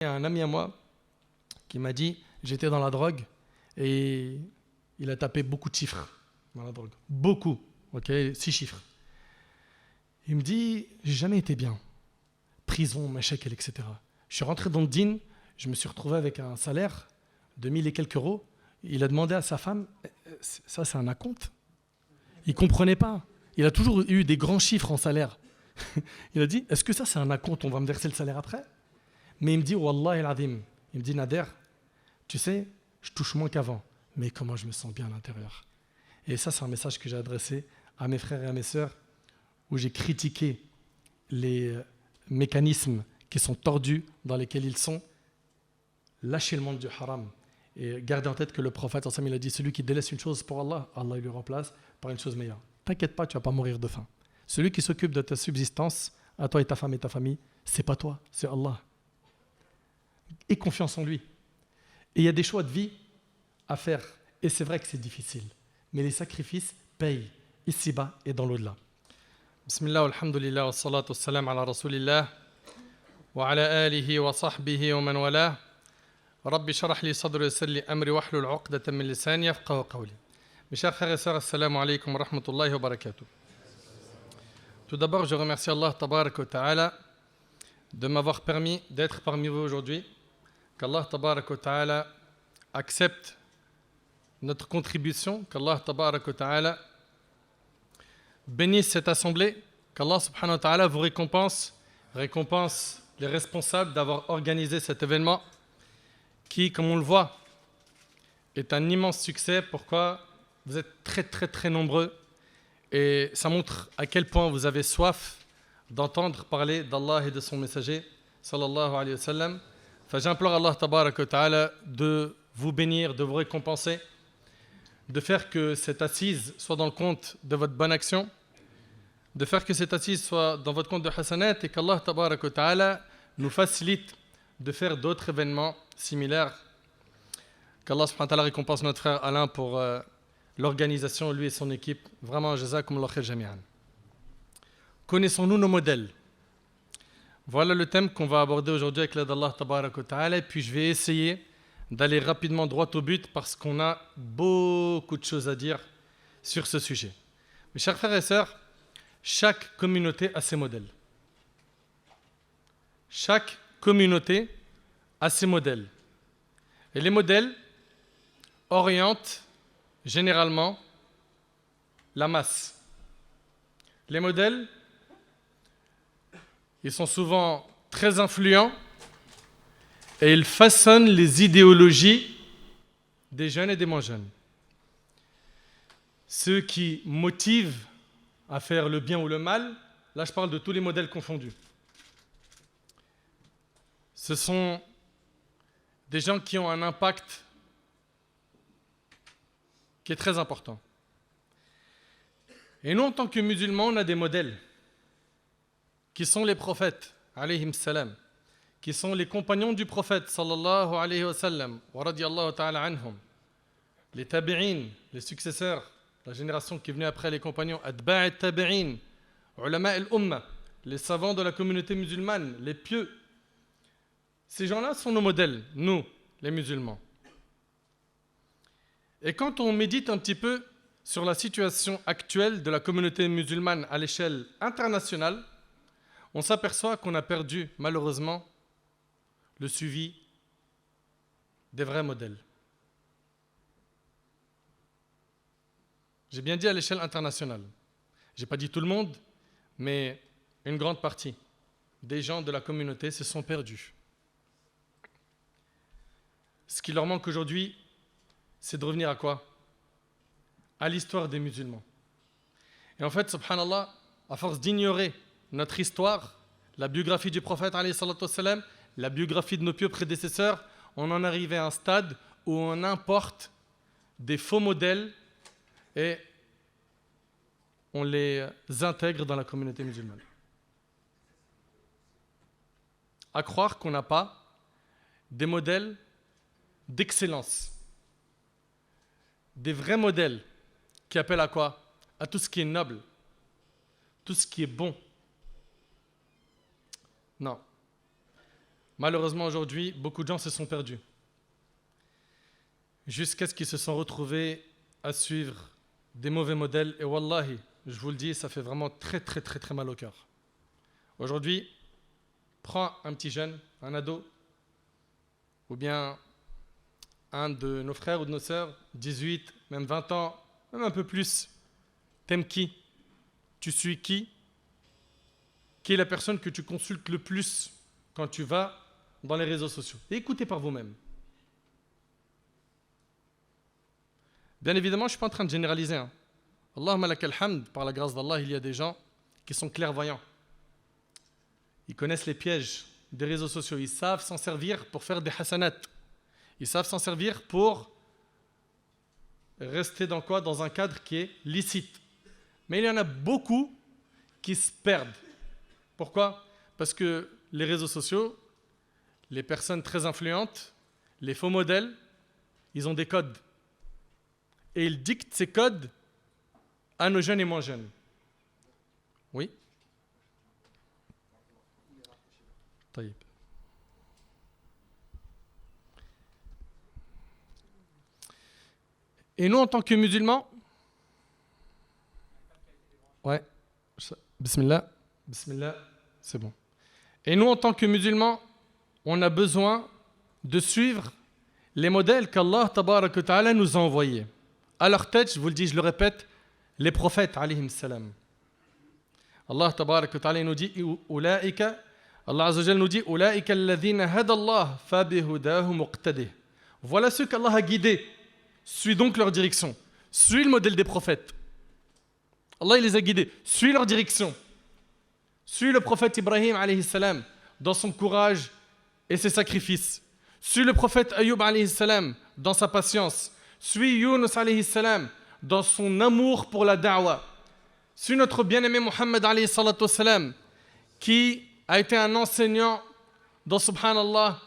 Il y a un ami à moi qui m'a dit, j'étais dans la drogue et il a tapé beaucoup de chiffres dans la drogue. Beaucoup, ok, 6 chiffres. Il me dit, j'ai jamais été bien. Prison, machakal, etc. Je suis rentré dans le din, je me suis retrouvé avec un salaire de 1000 et quelques euros. Il a demandé à sa femme, ça c'est un acompte? Il ne comprenait pas. Il a toujours eu des grands chiffres en salaire. Il a dit, est-ce que ça c'est un acompte, on va me verser le salaire après? Mais il me dit, Wallah al-Azim, il me dit, Nader, tu sais, je touche moins qu'avant, mais comment je me sens bien à l'intérieur. Et ça, c'est un message que j'ai adressé à mes frères et à mes sœurs, où j'ai critiqué les mécanismes qui sont tordus, dans lesquels ils sont. Lâchez le monde du haram. Et gardez en tête que le prophète, il a dit, celui qui délaisse une chose pour Allah, Allah il lui remplace par une chose meilleure. T'inquiète pas, tu vas pas mourir de faim. Celui qui s'occupe de ta subsistance, à toi et ta femme et ta famille, c'est pas toi, c'est Allah. Aie confiance en lui. Et il y a des choix de vie à faire. Et c'est vrai que c'est difficile. Mais les sacrifices payent, ici-bas et dans l'au-delà. Bismillah, alhamdulillah, wa salatu wa salam ala rasulillah, wa ala alihi wa sahbihi wa man wala. Rabbi sharah li sadri wa salli amri wa hlul uqdatan min lisani yafqahu qawli. Mes chers frères et sœurs, assalamu alaikum wa rahmatullahi wa barakatuh. Tout d'abord, je remercie Allah tabarak wa ta'ala de m'avoir permis d'être parmi vous aujourd'hui. Qu'Allah tabarak wa ta'ala accepte notre contribution, qu'Allah tabarak wa ta'ala bénisse cette assemblée, qu'Allah subhanahu wa ta'ala vous récompense les responsables d'avoir organisé cet événement qui, comme on le voit, est un immense succès. Pourquoi? Vous êtes très très très nombreux et ça montre à quel point vous avez soif d'entendre parler d'Allah et de son messager sallallahu alayhi wa sallam. Enfin, j'implore Allah tabarak wa ta'ala de vous bénir, de vous récompenser, de faire que cette assise soit dans le compte de votre bonne action, de faire que cette assise soit dans votre compte de hasanat et qu'Allah tabarak wa ta'ala nous facilite de faire d'autres événements similaires. Qu'Allah subhanahu wa ta'ala récompense notre frère Alain pour l'organisation, lui et son équipe. Vraiment, jazakumullah khair jami'an. Connaissons-nous nos modèles? Voilà le thème qu'on va aborder aujourd'hui avec l'aide d'Allah tabarak wa ta'ala. Et puis je vais essayer d'aller rapidement droit au but parce qu'on a beaucoup de choses à dire sur ce sujet. Mes chers frères et sœurs, chaque communauté a ses modèles. Chaque communauté a ses modèles. Et les modèles orientent généralement la masse. Les modèles, ils sont souvent très influents et ils façonnent les idéologies des jeunes et des moins jeunes. Ceux qui motivent à faire le bien ou le mal, là je parle de tous les modèles confondus. Ce sont des gens qui ont un impact qui est très important. Et nous, en tant que musulmans, on a des modèles qui sont les prophètes, alayhim salam, qui sont les compagnons du prophète, sallallahu alayhi wa sallam, wa radiyallahu ta'ala anhum, les tabi'in, les successeurs, la génération qui est venue après les compagnons, atba' tabi'in, ulama al-umma, les savants de la communauté musulmane, les pieux. Ces gens-là sont nos modèles, nous, les musulmans. Et quand on médite un petit peu sur la situation actuelle de la communauté musulmane à l'échelle internationale, on s'aperçoit qu'on a perdu, malheureusement, le suivi des vrais modèles. J'ai bien dit à l'échelle internationale. Je n'ai pas dit tout le monde, mais une grande partie des gens de la communauté se sont perdus. Ce qui leur manque aujourd'hui, c'est de revenir à quoi? À l'histoire des musulmans. Et en fait, subhanallah, à force d'ignorer notre histoire, la biographie du prophète, alayhi salatu wassalam, la biographie de nos pieux prédécesseurs, on en arrive à un stade où on importe des faux modèles et on les intègre dans la communauté musulmane. À croire qu'on n'a pas des modèles d'excellence, des vrais modèles qui appellent à quoi? À tout ce qui est noble, tout ce qui est bon. Non. Malheureusement, aujourd'hui, beaucoup de gens se sont perdus. Jusqu'à ce qu'ils se sont retrouvés à suivre des mauvais modèles. Et wallahi, je vous le dis, ça fait vraiment très très très très mal au cœur. Aujourd'hui, prends un petit jeune, un ado, ou bien un de nos frères ou de nos sœurs, 18, même 20 ans, même un peu plus. T'aimes qui? Tu suis qui? Qui est la personne que tu consultes le plus quand tu vas dans les réseaux sociaux? Et écoutez par vous-même. Bien évidemment, je ne suis pas en train de généraliser. Allahumma lakal hamd, par la grâce d'Allah, il y a des gens qui sont clairvoyants. Ils connaissent les pièges des réseaux sociaux. Ils savent s'en servir pour faire des hasanat. Ils savent s'en servir pour rester dans quoi? Dans un cadre qui est licite. Mais il y en a beaucoup qui se perdent. Pourquoi? Parce que les réseaux sociaux, les personnes très influentes, les faux modèles, ils ont des codes. Et ils dictent ces codes à nos jeunes et moins jeunes. Oui? طيب. Et nous, en tant que musulmans, ouais, bismillah, bismillah, c'est bon. Et nous, en tant que musulmans, on a besoin de suivre les modèles qu'Allah tabarak wa ta'ala nous a envoyés. À leur tête, je vous le dis, je le répète, les prophètes, alayhim salam. Allah tabarak wa ta'ala nous dit, Ulaika, Allah azza wa jalla nous dit, Ulaika alladhina hadallah fabihudahu muqtadih. Voilà ceux qu'Allah a guidés. Suis donc leur direction. Suis le modèle des prophètes. Allah il les a guidés. Suis leur direction. Suis le prophète Ibrahim alayhi salam dans son courage et ses sacrifices. Suis le prophète Ayyub alayhi salam dans sa patience. Suis Yunus alayhi salam dans son amour pour la da'wa. Suis notre bien-aimé Muhammad alayhi salatu salam qui a été un enseignant dans subhanallah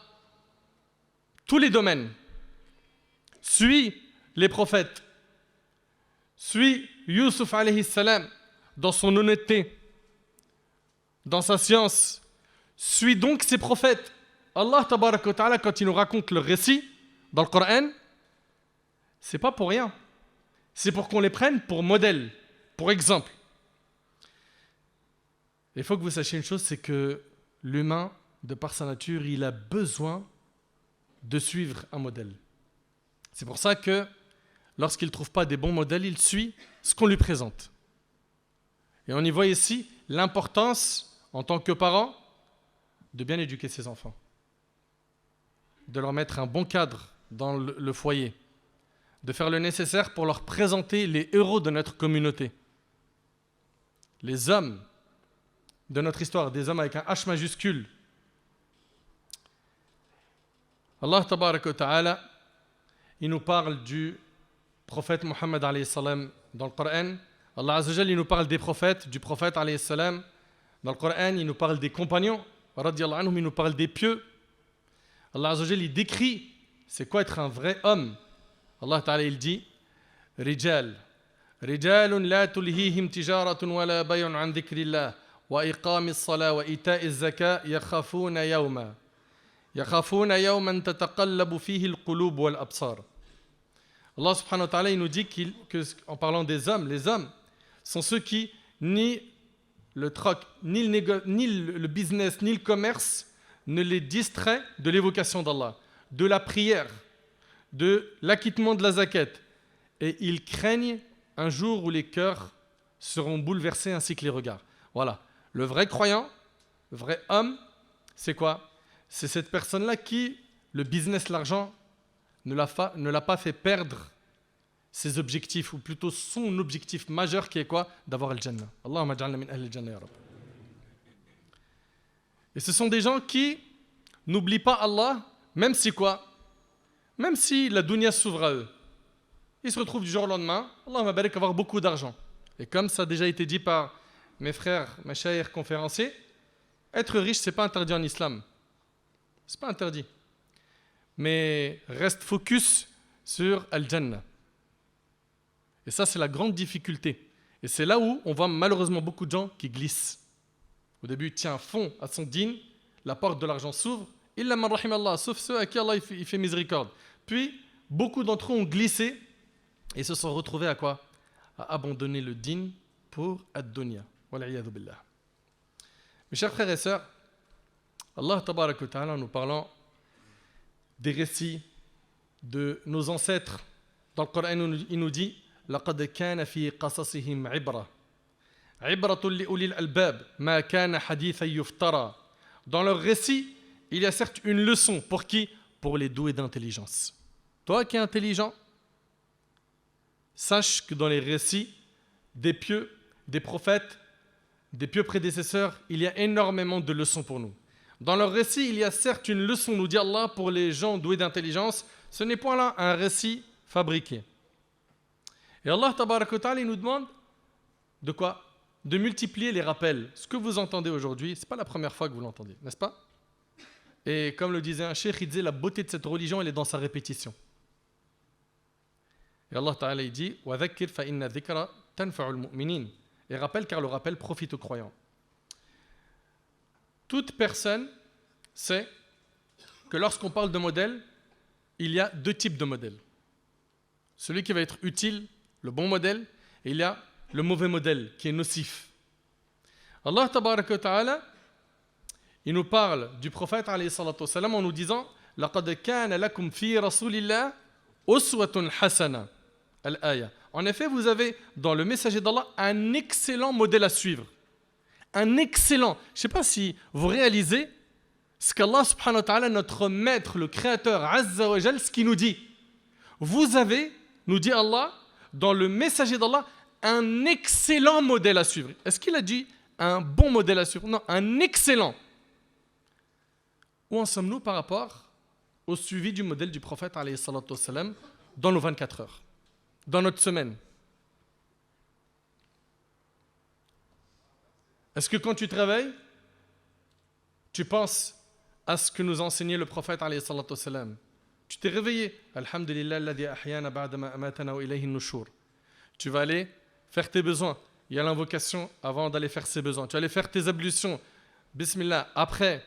tous les domaines. Suis les prophètes. Suis Yusuf alayhi salam dans son honnêteté, dans sa science. Suis donc ces prophètes. Allah tabaraka wa ta'ala, quand il nous raconte le récit dans le Coran, c'est pas pour rien. C'est pour qu'on les prenne pour modèle, pour exemple. Il faut que vous sachiez une chose, c'est que l'humain, de par sa nature, il a besoin de suivre un modèle. C'est pour ça que lorsqu'il ne trouve pas des bons modèles, il suit ce qu'on lui présente. Et on y voit ici l'importance, en tant que parent, de bien éduquer ses enfants. De leur mettre un bon cadre dans le foyer. De faire le nécessaire pour leur présenter les héros de notre communauté. Les hommes de notre histoire, des hommes avec un H majuscule. Allah tabaraka wa ta'ala, il nous parle du prophète Muhammad alayhi salam dans le Coran. Allah azza wa jalla, il nous parle des prophètes, du prophète alayhi salam. Dans le Coran, il nous parle des compagnons, radiyallahu anhum, il nous parle des pieux. Allah azza wa jalla, il décrit c'est quoi être un vrai homme. Allah ta'ala, il dit Rijal, Rijalun la tulhihim tijaratun wa la bay'un an dhikrillah wa iqamis salah wa ita'iz zaka yakhafuna yawma. يخافون يوما تتقلب فيه القلوب والأبصار. Allah subhanahu wa ta'ala il nous dit qu'en parlant des hommes, les hommes sont ceux qui ni le troc, ni le business, ni le commerce ne les distrait de l'évocation d'Allah, de la prière, de l'acquittement de la zakat. Et ils craignent un jour où les cœurs seront bouleversés ainsi que les regards. Voilà. Le vrai croyant, le vrai homme, c'est quoi? C'est cette personne-là qui, le business, l'argent, ne l'a pas fait perdre ses objectifs, ou plutôt son objectif majeur qui est quoi? D'avoir le Jannah. Allahumma ja'alna min ahli al-Jannah ya Rabb. Et ce sont des gens qui n'oublient pas Allah, même si quoi? Même si la dunya s'ouvre à eux. Ils se retrouvent du jour au lendemain, Allahumma barik, avoir beaucoup d'argent. Et comme ça a déjà été dit par mes frères, mes chers conférenciers, être riche, ce n'est pas interdit en islam. Ce n'est pas interdit. Mais reste focus sur Al-Jannah. Et ça, c'est la grande difficulté. Et c'est là où on voit malheureusement beaucoup de gens qui glissent. Au début, il tient fond à son dîn, la porte de l'argent s'ouvre, Illa man rahim Allah, sauf ceux à qui Allah il fait miséricorde. Puis, beaucoup d'entre eux ont glissé et se sont retrouvés à quoi? À abandonner le din pour ad-dunya. Wal'iyadhu billah. Mes chers frères et sœurs, Allah tabarak wa ta'ala, en nous parlant des récits de nos ancêtres, dans le Coran, il nous dit لَقَدْ كَانَ فِي قَصَصِهِمْ عِبْرَةٌ عِبْرَةٌ لِأُولِي الْأَلْبَابِ مَا كَانَ حَدِيثًا يُفْتَرَى. Dans leur récit, il y a certes une leçon. Pour qui? Pour les doués d'intelligence. Toi qui es intelligent, sache que dans les récits des pieux, des prophètes, des pieux prédécesseurs, il y a énormément de leçons pour nous. Dans leur récit, il y a certes une leçon, nous dit Allah, pour les gens doués d'intelligence. Ce n'est point là un récit fabriqué. Et Allah tabaraka wa ta'ala, il nous demande de quoi? De multiplier les rappels. Ce que vous entendez aujourd'hui, ce n'est pas la première fois que vous l'entendez, n'est-ce pas? Et comme le disait un cheikh, il disait la beauté de cette religion, elle est dans sa répétition. Et Allah Ta'ala il dit وَذَكِّرْ فَإِنَّ الذِّكْرَ تَنْفَعُ الْمُؤْمِنِينَ. Et rappelle car le rappel profite aux croyants. Toute personne sait que lorsqu'on parle de modèle, il y a deux types de modèles. Celui qui va être utile, le bon modèle, et il y a le mauvais modèle qui est nocif. Allah Tabaraka wa Ta'ala, il nous parle du prophète alayhi salatu wassalam en nous disant لَقَدْ كَانَ لَكُمْ فِي رَسُولِ اللَّهِ أُسْوَةٌ حَسَنَةٌ. Al-Aya. En effet, vous avez dans le messager d'Allah un excellent modèle à suivre. Un excellent. Je ne sais pas si vous réalisez ce qu'Allah subhanahu wa ta'ala, notre maître, le créateur, Azza wa Jal, ce qu'il nous dit. Vous avez, nous dit Allah, dans le messager d'Allah, un excellent modèle à suivre. Est-ce qu'il a dit un bon modèle à suivre? Non, un excellent. Où en sommes-nous par rapport au suivi du modèle du prophète alayhi salatu wassalam dans nos 24 heures, dans notre semaine? Est-ce que quand tu te réveilles, tu penses à ce que nous enseignait le prophète alayhi salatu wassalam? Tu t'es réveillé. Alhamdulillah alladhi ahyana ba'da ma amatana wa ilayhi an-nushur. Tu vas aller faire tes besoins. Il y a l'invocation avant d'aller faire ses besoins. Tu vas aller faire tes ablutions. Bismillah. Après,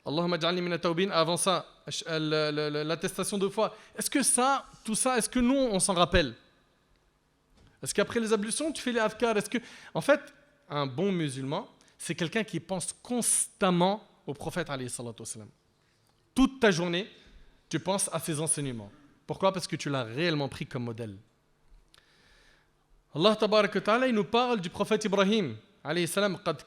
Allahumma ja'alni min at-tawbin. Avant ça, l'attestation de foi. Est-ce que ça, tout ça, est-ce que nous, on s'en rappelle? Est-ce qu'après les ablutions, tu fais les afkars? Est-ce que, en fait, un bon musulman, c'est quelqu'un qui pense constamment au prophète alayhi salatu wassalam. Toute ta journée, tu penses à ses enseignements. Pourquoi? Parce que tu l'as réellement pris comme modèle. Allah tabaraka wa ta'ala, il nous parle du prophète Ibrahim alayhi salam. قَدْ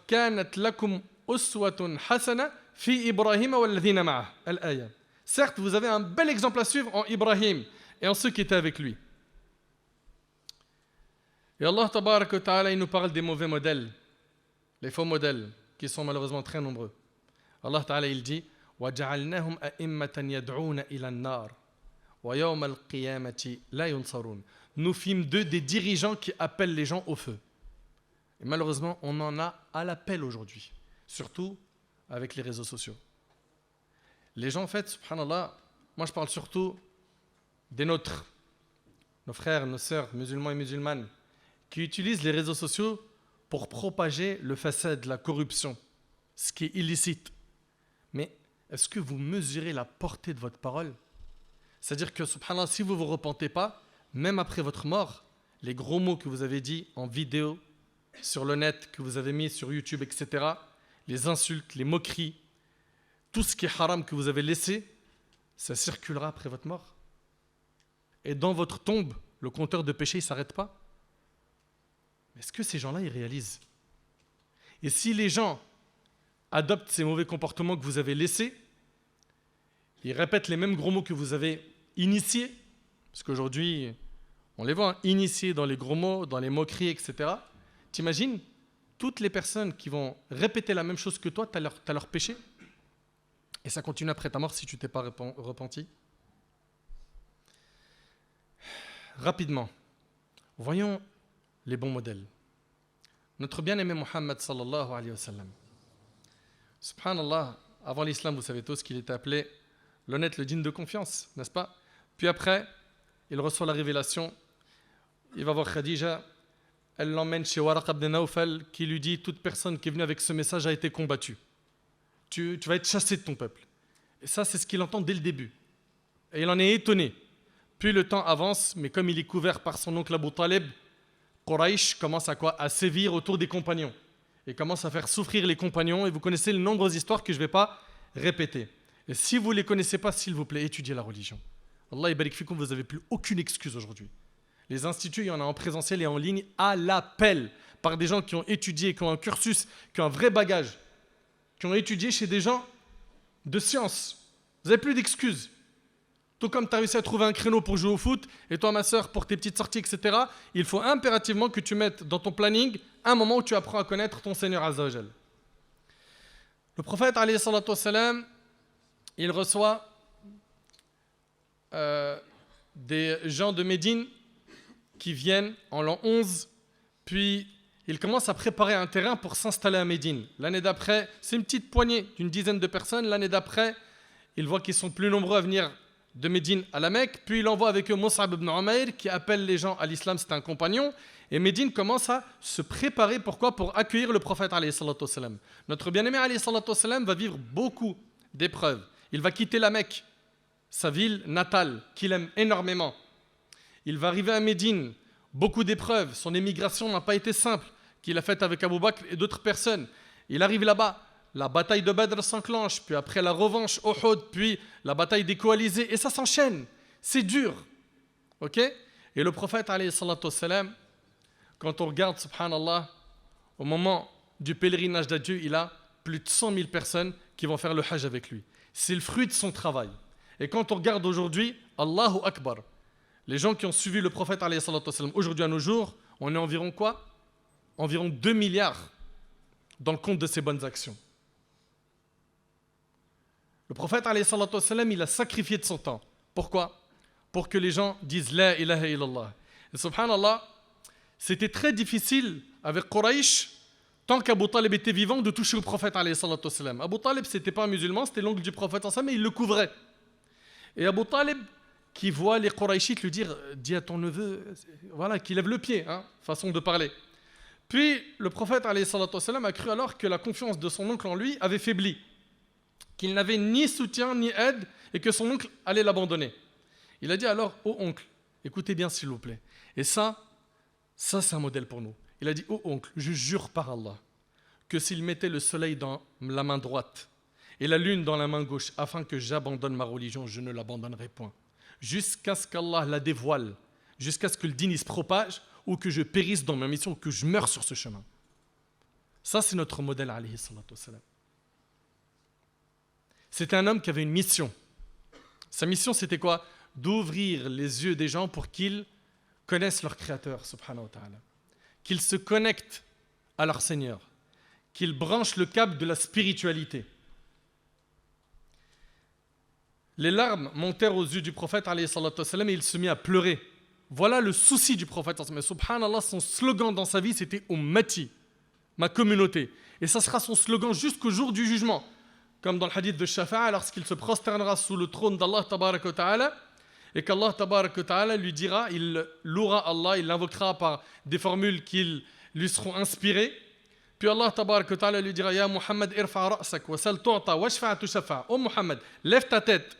كَانَتْ لَكُمْ أُسْوَةٌ حَسَنَةٌ فِي إِبْرَاهِيمَ وَالَّذِينَ مَعَهُ. Al-Aya. Certes, vous avez un bel exemple à suivre en Ibrahim et en ceux qui étaient avec lui. Et Allah tabaraka wa ta'ala, il nous parle des mauvais modèles, les faux modèles, qui sont malheureusement très nombreux. Allah ta'ala, il dit وَجَعَلْنَاهُمْ أَئِمَّةً يَدْعُونَ إِلَى النَّارِ وَيَوْمَ الْقِيَامَةِ لَا يُنصَرُونَ. Nous fîmes d'eux des dirigeants qui appellent les gens au feu. Et malheureusement, on en a à l'appel aujourd'hui, surtout avec les réseaux sociaux. Les gens, en fait, subhanallah, moi je parle surtout des nôtres, nos frères, nos sœurs, musulmans et musulmanes, qui utilisent les réseaux sociaux pour propager le fasad, la corruption, ce qui est illicite. Mais est-ce que vous mesurez la portée de votre parole? C'est-à-dire que, subhanallah, si vous ne vous repentez pas, même après votre mort, les gros mots que vous avez dit en vidéo, sur le net, que vous avez mis sur YouTube, etc., les insultes, les moqueries, tout ce qui est haram que vous avez laissé, ça circulera après votre mort. Et dans votre tombe, le compteur de péché ne s'arrête pas. Est-ce que ces gens-là, ils réalisent? Et si les gens adoptent ces mauvais comportements que vous avez laissés, ils répètent les mêmes gros mots que vous avez initiés, parce qu'aujourd'hui, on les voit, initiés dans les gros mots, dans les moqueries, etc. T'imagines toutes les personnes qui vont répéter la même chose que toi, t'as leur péché, et ça continue après ta mort si tu ne t'es pas repenti. Rapidement, voyons les bons modèles. Notre bien-aimé Muhammad sallallahu alayhi wa sallam. Subhanallah, avant l'islam, vous savez tous qu'il était appelé l'honnête, le digne de confiance, n'est-ce pas? Puis après, il reçoit la révélation. Il va voir Khadija. Elle l'emmène chez Waraq ibn Nawfal qui lui dit toute personne qui est venue avec ce message a été combattue. tu vas être chassé de ton peuple. Et ça, c'est ce qu'il entend dès le début. Et il en est étonné. Puis le temps avance, mais comme il est couvert par son oncle Abu Talib, Quraysh commence à sévir autour des compagnons. Et commence à faire souffrir les compagnons. Et vous connaissez de nombreuses histoires que je ne vais pas répéter. Et si vous ne les connaissez pas, s'il vous plaît, étudiez la religion. Allah barik fikoum, vous n'avez plus aucune excuse aujourd'hui. Les instituts, il y en a en présentiel et en ligne à l'appel, par des gens qui ont étudié, qui ont un cursus, qui ont un vrai bagage, qui ont étudié chez des gens de science. Vous n'avez plus d'excuses. Tout comme tu as réussi à trouver un créneau pour jouer au foot, et toi, ma soeur, pour tes petites sorties, etc., il faut impérativement que tu mettes dans ton planning un moment où tu apprends à connaître ton Seigneur Azza wa Jal. Le prophète, alayhi salatu wassalam, il reçoit des gens de Médine qui viennent en l'an 11, puis il commence à préparer un terrain pour s'installer à Médine. L'année d'après, c'est une petite poignée d'une dizaine de personnes. L'année d'après, il voit qu'ils sont plus nombreux à venir de Médine à la Mecque, puis il envoie avec eux Mus'ab ibn Umayr qui appelle les gens à l'islam, c'est un compagnon, et Médine commence à se préparer, pourquoi ? Pour accueillir le prophète alayhi salatu wassalam. Notre bien-aimé alayhi salatu wassalam va vivre beaucoup d'épreuves. Il va quitter la Mecque, sa ville natale, qu'il aime énormément. Il va arriver à Médine, beaucoup d'épreuves, son émigration n'a pas été simple, qu'il a faite avec Abu Bakr et d'autres personnes. Il arrive là-bas, la bataille de Badr s'enclenche, puis après la revanche Uhud, puis la bataille des coalisés, et ça s'enchaîne. C'est dur. Ok ? Et le prophète, alayhi salatu wassalam, quand on regarde, subhanallah, au moment du pèlerinage d'adieu, il a plus de 100 000 personnes qui vont faire le hajj avec lui. C'est le fruit de son travail. Et quand on regarde aujourd'hui, Allahu Akbar, les gens qui ont suivi le prophète, alayhi salatu wassalam, aujourd'hui à nos jours, on est environ quoi ? Environ 2 milliards dans le compte de ses bonnes actions. Le prophète, alayhi salatu wassalam, il a sacrifié de son temps. Pourquoi ? Pour que les gens disent La ilaha illallah. Et subhanallah, c'était très difficile avec Quraysh, tant qu'Abu Talib était vivant, de toucher au prophète, alayhi salatu wassalam. Abu Talib, ce n'était pas un musulman, c'était l'oncle du prophète, mais il le couvrait. Et Abu Talib, qui voit les Qurayshites lui dire « Dis à ton neveu, voilà, qu'il lève le pied, hein, façon de parler. » Puis le prophète, alayhi salatu wassalam, a cru alors que la confiance de son oncle en lui avait faibli, qu'il n'avait ni soutien ni aide et que son oncle allait l'abandonner. Il a dit alors « Ô oncle, écoutez bien s'il vous plaît. » Et ça c'est un modèle pour nous. Il a dit « Ô oncle, je jure par Allah que s'il mettait le soleil dans la main droite et la lune dans la main gauche afin que j'abandonne ma religion, je ne l'abandonnerai point. Jusqu'à ce qu'Allah la dévoile, jusqu'à ce que le dîn se propage ou que je périsse dans ma mission, ou que je meure sur ce chemin. » Ça, c'est notre modèle, alayhi salatu wassalam. C'était un homme qui avait une mission. Sa mission, c'était quoi ? D'ouvrir les yeux des gens pour qu'ils connaissent leur Créateur, subhanahu wa ta'ala. Qu'ils se connectent à leur Seigneur. Qu'ils branchent le câble de la spiritualité. Les larmes montèrent aux yeux du prophète, alayhi salatu wassalam, et il se mit à pleurer. Voilà le souci du prophète. Mais subhanallah, son slogan dans sa vie, c'était « Ummati », ma communauté. Et ça sera son slogan jusqu'au jour du jugement. Comme dans le hadith de Shafa'a, lorsqu'il se prosternera sous le trône d'Allah tabaraka wa ta'ala, et qu'Allah tabaraka wa ta'ala lui dira, il louera Allah, il l'invoquera par des formules qui lui seront inspirées. Puis Allah tabaraka wa ta'ala lui dira, Ya Muhammad, irfa' ra'sak, wa sal tu'ta, wa shfa'a tushafa'. Oh Muhammad, lève ta tête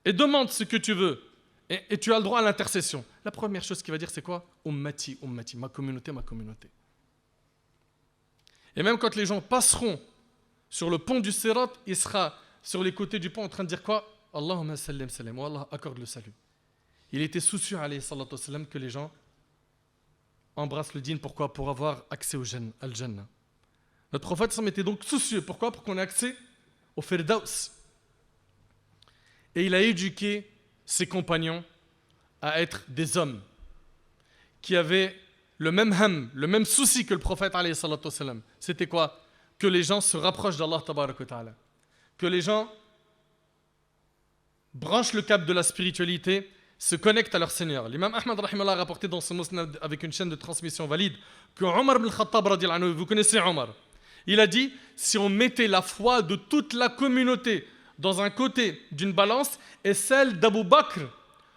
et demande ce que tu veux. Et tu as le droit à l'intercession. La première chose qu'il va dire, c'est quoi ? Ummati, ummati, ma communauté, ma communauté. Et même quand les gens passeront sur le pont du Sirat, il sera sur les côtés du pont en train de dire quoi ? Allahumma sallim salam, wa Allah accorde le salut. Il était soucieux, alayhi salatu wassalam, que les gens embrassent le dîn. Pourquoi ? Pour avoir accès al Jannah. Notre prophète s'en était donc soucieux. Pourquoi ? Pour qu'on ait accès au Firdaus. Et il a éduqué ses compagnons à être des hommes qui avaient le même ham, le même souci que le prophète, alayhi salatu wassalam. C'était quoi ? Que les gens se rapprochent d'Allah tabaraka wa ta'ala. Que les gens branchent le câble de la spiritualité, se connectent à leur Seigneur. L'imam Ahmad rahimahullah a rapporté dans son musnad avec une chaîne de transmission valide que Omar ibn al-Khattab radiyallahu anhu, vous connaissez Omar, il a dit, si on mettait la foi de toute la communauté dans un côté d'une balance et celle d'Abu Bakr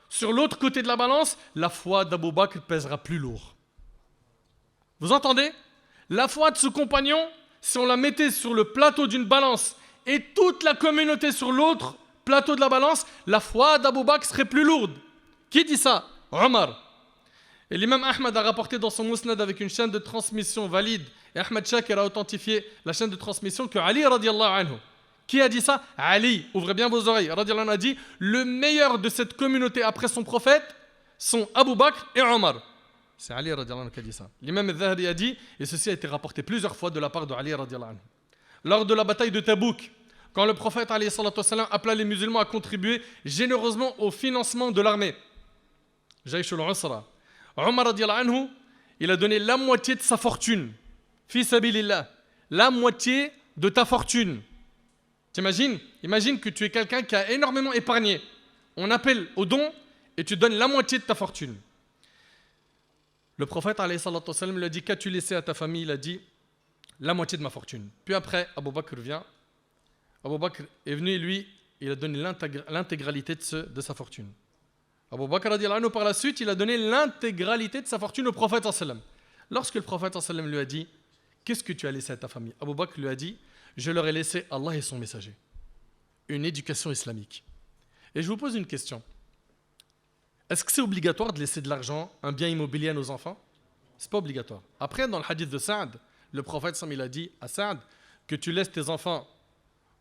sur l'autre côté de la balance, la foi d'Abu Bakr pèsera plus lourd. Vous entendez ? La foi de ce compagnon, si on la mettait sur le plateau d'une balance et toute la communauté sur l'autre plateau de la balance, la foi d'Abu Bakr serait plus lourde. Qui dit ça? Omar. Et l'imam Ahmad a rapporté dans son Musnad avec une chaîne de transmission valide, et Ahmad Shakir a authentifié la chaîne de transmission que Ali radiallahu anhu. Qui a dit ça? Ali, ouvrez bien vos oreilles, radiallahu anhu a dit, le meilleur de cette communauté après son prophète sont Abu Bakr et Omar. C'est Ali radiallahu anhu qui a dit ça. L'imam al-Zahabi a dit, et ceci a été rapporté plusieurs fois de la part de Ali radiallahu anhu. Lors de la bataille de Tabouk, quand le prophète alayhi salatu wassalam appela les musulmans à contribuer généreusement au financement de l'armée, Jaysh al-Usra, Omar radiallahu anhu, il a donné la moitié de sa fortune. Fi sabilillah, la moitié de ta fortune. T'imagines? Imagine que tu es quelqu'un qui a énormément épargné. On appelle au don et tu donnes la moitié de ta fortune. Le prophète alayhi salatu wassalam lui a dit, qu'as-tu laissé à ta famille? Il a dit, la moitié de ma fortune. Puis après, Abu Bakr vient. Abu Bakr est venu et lui, il a donné l'intégralité de sa fortune. Abu Bakr radiallahu anhu, par la suite, il a donné l'intégralité de sa fortune au prophète sallam. Lorsque le prophète sallam lui a dit, qu'est-ce que tu as laissé à ta famille? Abu Bakr lui a dit, je leur ai laissé Allah et son messager. Une éducation islamique. Et je vous pose une question. Est-ce que c'est obligatoire de laisser de l'argent, un bien immobilier à nos enfants? C'est pas obligatoire. Après, dans le hadith de Saad, le prophète sallam, il a dit à Saad que tu laisses tes enfants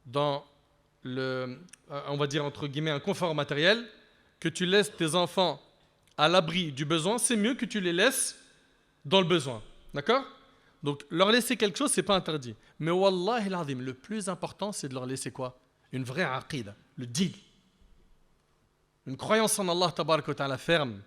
dans on va dire entre guillemets un confort matériel, que tu laisses tes enfants à l'abri du besoin, c'est mieux que tu les laisses dans le besoin. D'accord? Donc leur laisser quelque chose, c'est pas interdit. Mais wallahi l'azim, le plus important, c'est de leur laisser quoi? Une vraie aqida, le din. Une croyance en Allah tabarak wa ta'ala ferme.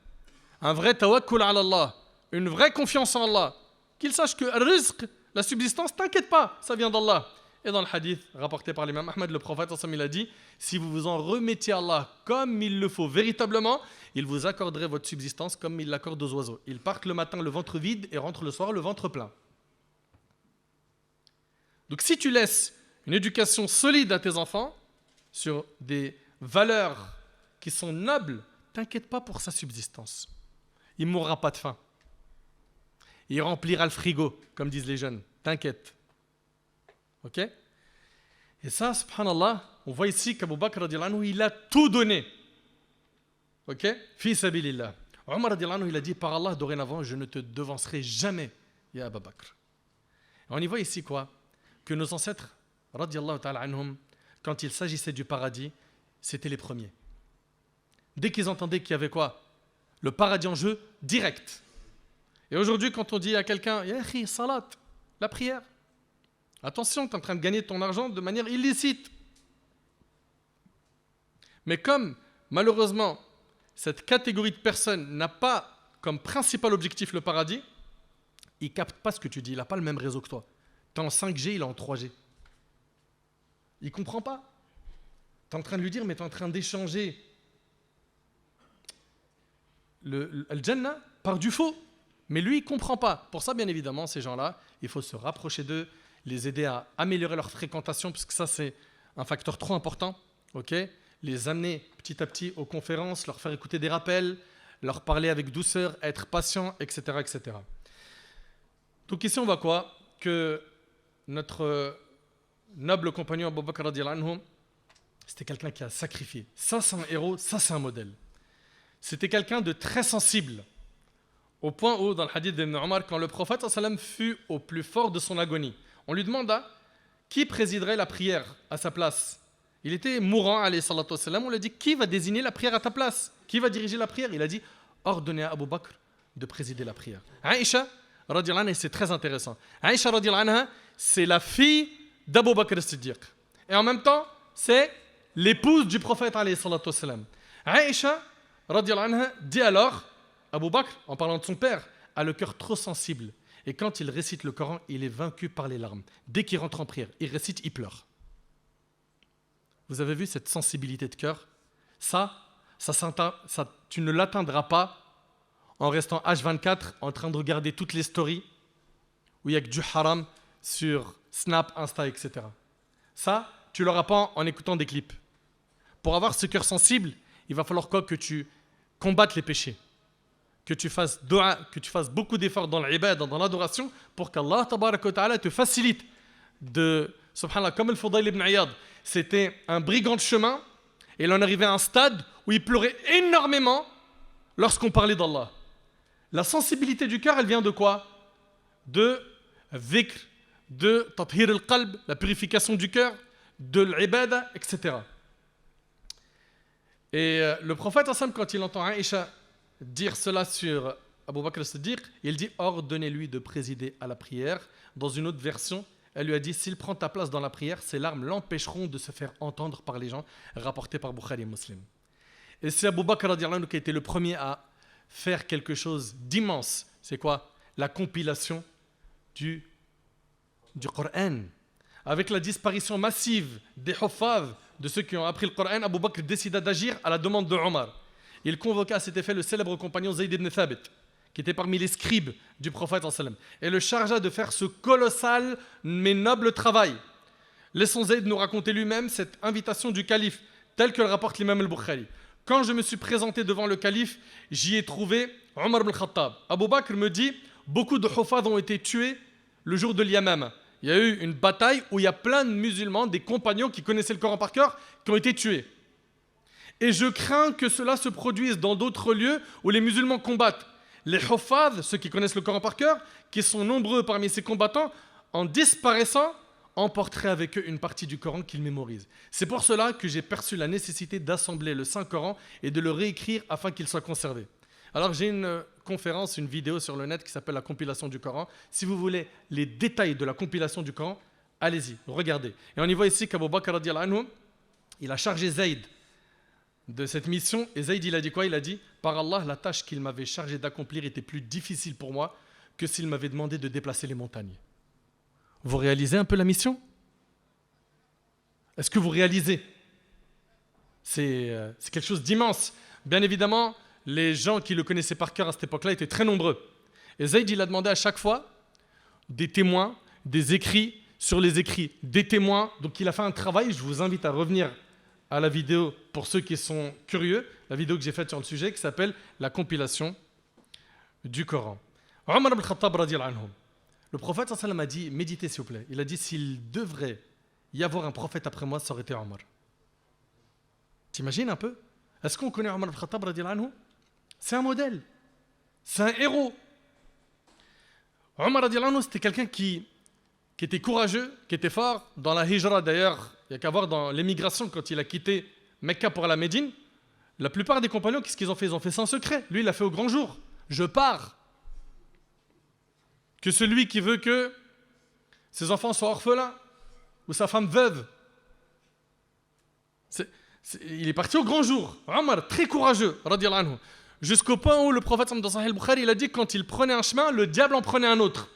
Un vrai tawakkul ala Allah. Une vraie confiance en Allah. Qu'ils sachent que le rizq, la subsistance, t'inquiète pas, ça vient d'Allah. Et dans le hadith rapporté par l'imam Ahmad, le prophète il a dit, si vous vous en remettiez à Allah comme il le faut véritablement, il vous accorderait votre subsistance comme il l'accorde aux oiseaux. Ils partent le matin le ventre vide et rentrent le soir le ventre plein. Donc si tu laisses une éducation solide à tes enfants sur des valeurs qui sont nobles, t'inquiète pas pour sa subsistance. Il ne mourra pas de faim. Il remplira le frigo, comme disent les jeunes. T'inquiète. Ok? Et ça, subhanallah, on voit ici qu'Abu Bakr radiallahu anhu, il a tout donné. Ok? Fi sabilillah. Omar radiallahu anhu, il a dit, par Allah, dorénavant, je ne te devancerai jamais, ya Abu Bakr. Et on y voit ici quoi? Que nos ancêtres, radiallahu ta'ala anhum, quand il s'agissait du paradis, c'était les premiers. Dès qu'ils entendaient qu'il y avait quoi? Le paradis en jeu, direct. Et aujourd'hui, quand on dit à quelqu'un, ya akhi, salat, la prière, attention, tu es en train de gagner ton argent de manière illicite. Mais comme, malheureusement, cette catégorie de personnes n'a pas comme principal objectif le paradis, il ne capte pas ce que tu dis, il n'a pas le même réseau que toi. Tu es en 5G, il est en 3G. Il ne comprend pas. Tu es en train de lui dire, mais tu es en train d'échanger le Jannah par du faux. Mais lui, il ne comprend pas. Pour ça, bien évidemment, ces gens-là, il faut se rapprocher d'eux, les aider à améliorer leur fréquentation, parce que ça, c'est un facteur trop important. Okay? Les amener petit à petit aux conférences, leur faire écouter des rappels, leur parler avec douceur, être patient, etc., etc. Donc ici, on voit quoi? Que notre noble compagnon Abu Bakr radiallahu anhu, c'était quelqu'un qui a sacrifié. Ça, c'est un héros, ça, c'est un modèle. C'était quelqu'un de très sensible. Au point où, dans le hadith d'Ibn Omar, quand le prophète sallam fut au plus fort de son agonie, on lui demanda qui présiderait la prière à sa place. Il était mourant, alayhi salatu wassalam. On lui a dit, qui va désigner la prière à ta place? Qui va diriger la prière? Il a dit, ordonnez à Abu Bakr de présider la prière. Aïcha, radiallahu anha, c'est très intéressant. Aïcha, radiallahu anha, c'est la fille d'Abu Bakr as-Siddiq. Et en même temps, c'est l'épouse du prophète, alayhi salatu wassalam. Aïcha, radiallahu anha, dit alors, Abu Bakr, en parlant de son père, a le cœur trop sensible. Et quand il récite le Coran, il est vaincu par les larmes. Dès qu'il rentre en prière, il récite, il pleure. Vous avez vu cette sensibilité de cœur? Ça, tu ne l'atteindras pas en restant H24 en train de regarder toutes les stories où il n'y a que du haram sur Snap, Insta, etc. Ça, tu ne l'auras pas en écoutant des clips. Pour avoir ce cœur sensible, il va falloir quoi? Que tu combattes les péchés. Que tu fasses dua, que tu fasses beaucoup d'efforts dans l'ibad, dans l'adoration, pour qu'Allah tabaraka wa ta'ala te facilite de subhanallah, comme le Fudayl ibn Iyad, c'était un brigand de chemin, et il en arrivait à un stade où il pleurait énormément lorsqu'on parlait d'Allah. La sensibilité du cœur, elle vient de quoi? De dhikr, de tathhir al-qalb, la purification du cœur, de l'ibada, etc. Et le prophète, quand il entend Aïcha dire cela sur Abu Bakr as-Siddiq, il dit « Ordonnez-lui de présider à la prière ». Dans une autre version, elle lui a dit « S'il prend ta place dans la prière, ses larmes l'empêcheront de se faire entendre par les gens », rapporté par Bukhari et Muslim. Et c'est Abu Bakr radiallahu anhu qui a été le premier à faire quelque chose d'immense. C'est quoi? La compilation du Coran. Avec la disparition massive des huffaz, de ceux qui ont appris le Coran, Abu Bakr décida d'agir à la demande de Omar. Il convoqua à cet effet le célèbre compagnon Zayd ibn Thabit, qui était parmi les scribes du prophète, et le chargea de faire ce colossal mais noble travail. Laissons Zayd nous raconter lui-même cette invitation du calife, telle que le rapporte l'imam al-Bukhari. Quand je me suis présenté devant le calife, j'y ai trouvé Omar ibn Khattab. Abu Bakr me dit, beaucoup de huffaz ont été tués le jour de l'Yamama. Il y a eu une bataille où il y a plein de musulmans, des compagnons qui connaissaient le Coran par cœur, qui ont été tués. Et je crains que cela se produise dans d'autres lieux où les musulmans combattent. Les huffaz, ceux qui connaissent le Coran par cœur, qui sont nombreux parmi ces combattants, en disparaissant, emporteraient avec eux une partie du Coran qu'ils mémorisent. C'est pour cela que j'ai perçu la nécessité d'assembler le Saint-Coran et de le réécrire afin qu'il soit conservé. Alors j'ai une conférence, une vidéo sur le net qui s'appelle la compilation du Coran. Si vous voulez les détails de la compilation du Coran, allez-y, regardez. Et on y voit ici qu'Abu Bakr radiallahu anhu, il a chargé Zayd de cette mission. Et Zayd, il a dit quoi? Il a dit, par Allah, la tâche qu'il m'avait chargé d'accomplir était plus difficile pour moi que s'il m'avait demandé de déplacer les montagnes. Vous réalisez un peu la mission? Est-ce que vous réalisez? C'est quelque chose d'immense. Bien évidemment, les gens qui le connaissaient par cœur à cette époque-là étaient très nombreux. Et Zayd, il a demandé à chaque fois des témoins, des écrits, sur les écrits, des témoins. Donc il a fait un travail, je vous invite à revenir à la vidéo pour ceux qui sont curieux, la vidéo que j'ai faite sur le sujet qui s'appelle la compilation du Coran. Omar ibn Khattab radiallahu anhu, le prophète sallallahu alayhi wa sallam a dit, méditez s'il vous plaît, il a dit s'il devrait y avoir un prophète après moi, ça aurait été Omar. T'imagines un peu? Est-ce qu'on connaît Omar ibn Khattab radiallahu anhu? C'est un modèle, c'est un héros. Omar radiallahu anhu, c'était quelqu'un qui était courageux, qui était fort. Dans la hijra d'ailleurs, il n'y a qu'à voir dans l'émigration quand il a quitté Mecca pour la Médine, la plupart des compagnons, qu'est-ce qu'ils ont fait? Ils ont fait ça en secret. Lui, il l'a fait au grand jour. Je pars. Que celui qui veut que ses enfants soient orphelins ou sa femme veuve. Il est parti au grand jour. Omar, très courageux, radiallahu anhu. Jusqu'au point où le prophète dans Sahih al-Bukhari, il a dit que quand il prenait un chemin, le diable en prenait un autre.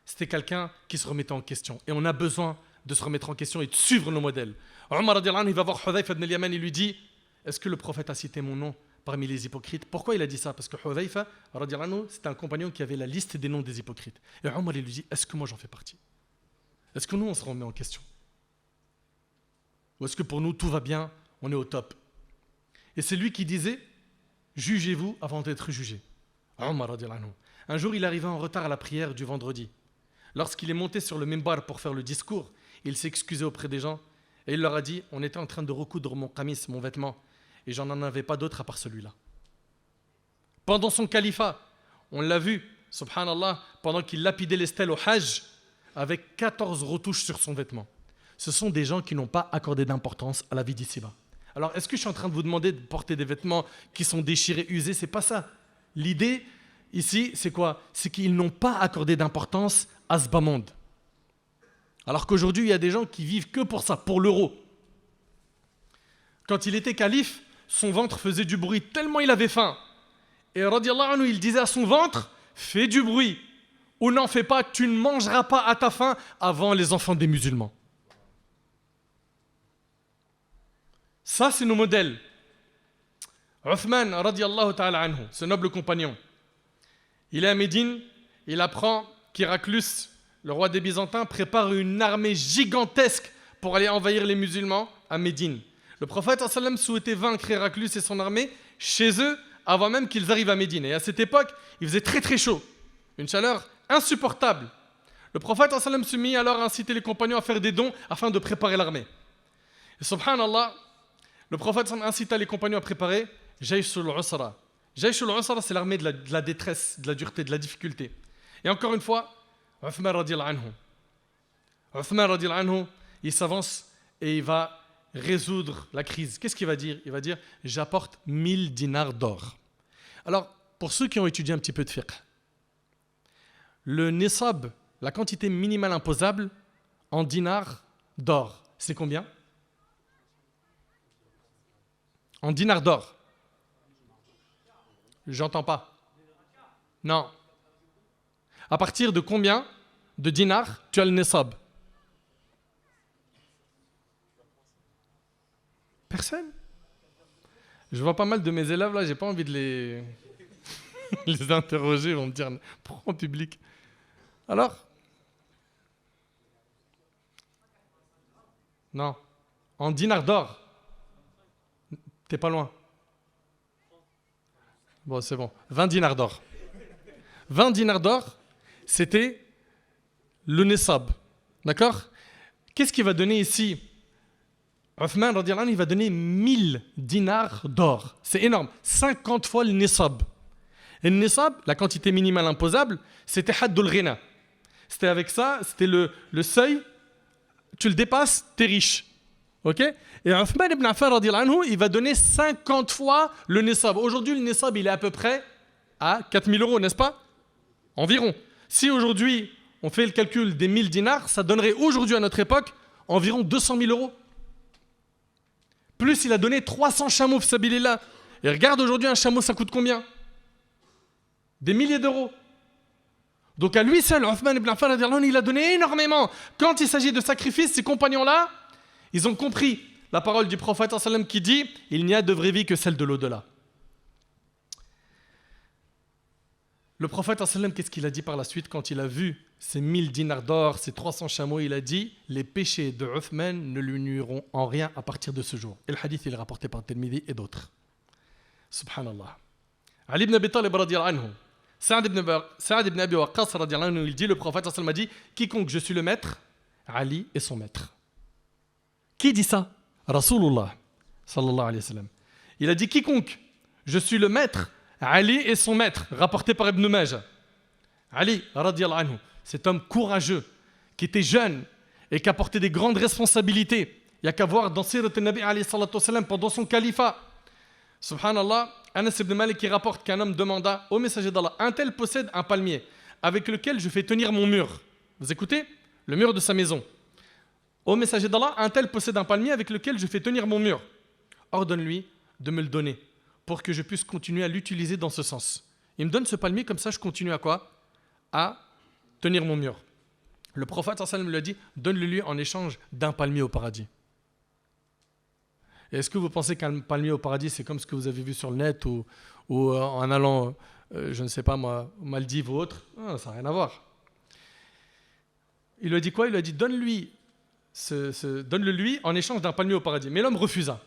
C'était quelqu'un qui se remettait en question. Et on a besoin de se remettre en question et de suivre nos modèles. Omar radiallahu anhu, il va voir Hudhayfa ibn al-Yaman, il lui dit, est-ce que le prophète a cité mon nom parmi les hypocrites? Pourquoi il a dit ça? Parce que Hudhayfa radiallahu anhu, c'était un compagnon qui avait la liste des noms des hypocrites. Et Omar, il lui dit, est-ce que moi j'en fais partie? Est-ce que nous on se remet en question? Ou est-ce que pour nous tout va bien, on est au top? Et c'est lui qui disait, jugez-vous avant d'être jugé. Omar radiallahu anhu. Un jour, il arrivait en retard à la prière du vendredi. Lorsqu'il est monté sur le mimbar pour faire le discours, il s'est excusé auprès des gens et il leur a dit, on était en train de recoudre mon qamis, mon vêtement, et j'en avais pas d'autre à part celui-là. Pendant son califat, on l'a vu, subhanallah, pendant qu'il lapidait les stèles au Hajj, avec 14 retouches sur son vêtement. Ce sont des gens qui n'ont pas accordé d'importance à la vie d'ici-bas. Alors, est-ce que je suis en train de vous demander de porter des vêtements qui sont déchirés, usés? C'est pas ça. L'idée, ici, c'est quoi? C'est qu'ils n'ont pas accordé d'importance à ce bas monde. Alors qu'aujourd'hui, il y a des gens qui vivent que pour ça, pour l'euro. Quand il était calife, son ventre faisait du bruit tellement il avait faim. Et radiallahu anhu, il disait à son ventre, fais du bruit ou n'en fais pas, tu ne mangeras pas à ta faim avant les enfants des musulmans. Ça, c'est nos modèles. Uthman, radiallahu ta'ala anhu, ce noble compagnon, il est à Médine, il apprend qu'Héraclius, le roi des Byzantins, prépare une armée gigantesque pour aller envahir les musulmans à Médine. Le prophète sallam souhaitait vaincre Héraclius et son armée chez eux avant même qu'ils arrivent à Médine. Et à cette époque, il faisait très très chaud, une chaleur insupportable. Le prophète sallam se mit alors à inciter les compagnons à faire des dons afin de préparer l'armée. Et subhanallah, le prophète sallam incita les compagnons à préparer Jayshul Usra. Jayshul Usra, c'est l'armée de la détresse, de la dureté, de la difficulté. Et encore une fois, Uthman radiyallahu anhu. Uthman radiyallahu anhu, il s'avance et il va résoudre la crise. Qu'est-ce qu'il va dire? Il va dire, j'apporte 1000 dinars d'or. Alors, pour ceux qui ont étudié un petit peu de fiqh, le nisab, la quantité minimale imposable en dinars d'or, c'est combien? En dinars d'or. J'entends pas. Non. À partir de combien de dinars tu as le nisab? Personne. Je vois pas mal de mes élèves là, j'ai pas envie de les interroger, ils vont me dire pourquoi en public. Alors? Non. En dinars d'or. T'es pas loin. Bon, c'est bon. 20 dinars d'or. 20 dinars d'or, c'était le nisab. D'accord? Qu'est-ce qu'il va donner ici? Uthman, il va donner 1000 dinars d'or. C'est énorme. 50 fois le nisab. Et le nisab, la quantité minimale imposable, c'était haddul ghina. C'était avec ça, c'était le seuil. Tu le dépasses, t'es riche. Ok? Et Uthman ibn Affan, il va donner 50 fois le nisab. Aujourd'hui, le nisab, il est à peu près à 4000 €, n'est-ce pas? Environ. Si aujourd'hui, on fait le calcul des 1000 dinars, ça donnerait aujourd'hui, à notre époque, environ 200 000 €. Plus, il a donné 300 chameaux, fsabilillah. Et regarde aujourd'hui, un chameau, ça coûte combien? Des milliers d'euros. Donc à lui seul, Uthman ibn Affan, il a donné énormément. Quand il s'agit de sacrifice, ces compagnons-là, ils ont compris la parole du prophète sallam qui dit « Il n'y a de vraie vie que celle de l'au-delà ». Le prophète sallam, qu'est-ce qu'il a dit par la suite quand il a vu ces 1000 dinars d'or, ces 300 chameaux? Il a dit « Les péchés de Uthman ne lui nuiront en rien à partir de ce jour ». Et le hadith, il est rapporté par Tirmidhi et d'autres. Subhanallah. Ali ibn Abi Talib radiyallahu anhu, Saad ibn Abi Waqqas radiyallahu anhu, il dit, le prophète sallam a dit « Quiconque je suis le maître, Ali est son maître ». Qui dit ça? Rasulullah sallallahu alayhi wa sallam. Il a dit quiconque je suis le maître, Ali est son maître, rapporté par Ibn Majah. Ali radiyallahu anhu, cet homme courageux qui était jeune et qui a porté des grandes responsabilités. Il n'y a qu'à voir dans Sirat al-Nabi alayhi salatu wa sallam pendant son califat. Subhanallah, Anas ibn Malik qui rapporte qu'un homme demanda au messager d'Allah, un tel possède un palmier avec lequel je fais tenir mon mur. Vous écoutez? Le mur de sa maison. Ô messager d'Allah, un tel possède un palmier avec lequel je fais tenir mon mur. Ordonne-lui de me le donner pour que je puisse continuer à l'utiliser dans ce sens. Il me donne ce palmier, comme ça je continue à quoi? À tenir mon mur. Le prophète sallallahu alayhi wa sallam lui a dit, donne-le-lui en échange d'un palmier au paradis. Et est-ce que vous pensez qu'un palmier au paradis, c'est comme ce que vous avez vu sur le net ou en allant, je ne sais pas moi, aux Maldives ou autre? Ah, ça n'a rien à voir. Il lui a dit quoi? Il lui a dit, donne-le-lui en échange d'un palmier au paradis. Mais l'homme refusa.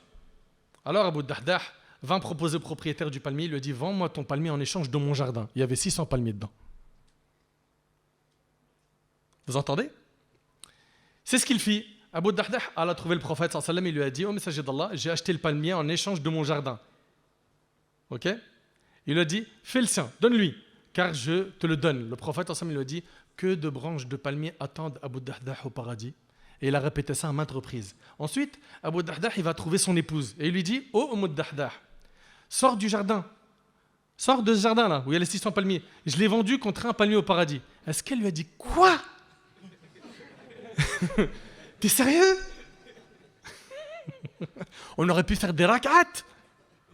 Alors Abu Dahdah vint proposer au propriétaire du palmier, il lui a dit, vends-moi ton palmier en échange de mon jardin. Il y avait 600 palmiers dedans. Vous entendez? C'est ce qu'il fit. Abu Dahdah alla trouver le prophète sallallahu alayhi wa sallam, il lui a dit, ô messager d'Allah, j'ai acheté le palmier en échange de mon jardin. Ok? Il lui a dit, fais le sien, donne-lui, car je te le donne. Le prophète sallallahu alayhi wa sallam lui a dit, que de branches de palmier attendent Abu Dahdah au paradis? Et il a répété ça à maintes reprises. Ensuite, Abu Dahdah, il va trouver son épouse. Et il lui dit, ô Abu Dahdah, sors du jardin. Sors de ce jardin-là, où il y a les 600 palmiers. Je l'ai vendu contre un palmier au paradis. Est-ce qu'elle lui a dit, quoi? T'es sérieux? On aurait pu faire des rak'at.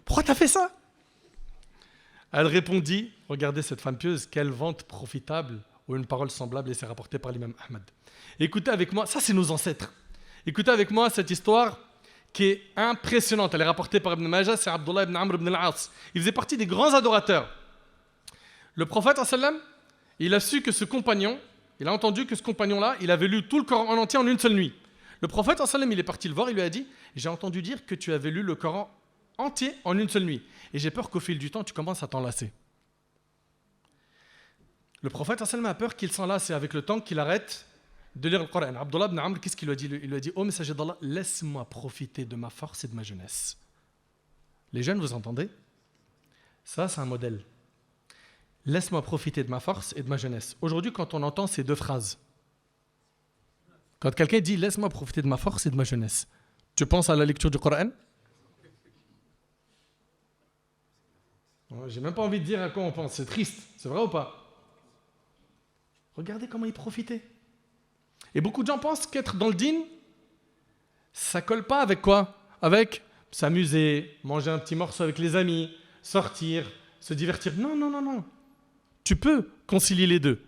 Pourquoi t'as fait ça? Elle répondit, regardez cette femme pieuse, quelle vente profitable, ou une parole semblable, et c'est rapporté par l'imam Ahmad. Écoutez avec moi, ça c'est nos ancêtres. Écoutez avec moi cette histoire qui est impressionnante. Elle est rapportée par Ibn Majah, c'est Abdullah ibn Amr ibn al-As. Il faisait partie des grands adorateurs. Le prophète, il a su que ce compagnon, il a entendu que ce compagnon-là, il avait lu tout le Coran en entier en une seule nuit. Le prophète, il est parti le voir, il lui a dit, j'ai entendu dire que tu avais lu le Coran entier en une seule nuit. Et j'ai peur qu'au fil du temps, tu commences à t'enlacer. Le prophète a peur qu'il s'en lasse et avec le temps qu'il arrête de lire le Coran. Abdullah ibn Amr, qu'est-ce qu'il lui a dit? Il lui a dit: ô messager d'Allah, laisse-moi profiter de ma force et de ma jeunesse. Les jeunes, vous entendez? Ça, c'est un modèle. Laisse-moi profiter de ma force et de ma jeunesse. Aujourd'hui, quand on entend ces deux phrases, quand quelqu'un dit laisse-moi profiter de ma force et de ma jeunesse, tu penses à la lecture du Coran? J'ai même pas envie de dire à quoi on pense, c'est triste, c'est vrai ou pas? Regardez comment il profitait. Et beaucoup de gens pensent qu'être dans le dîn, ça colle pas avec quoi? Avec s'amuser, manger un petit morceau avec les amis, sortir, se divertir. Non, non, non, non. Tu peux concilier les deux.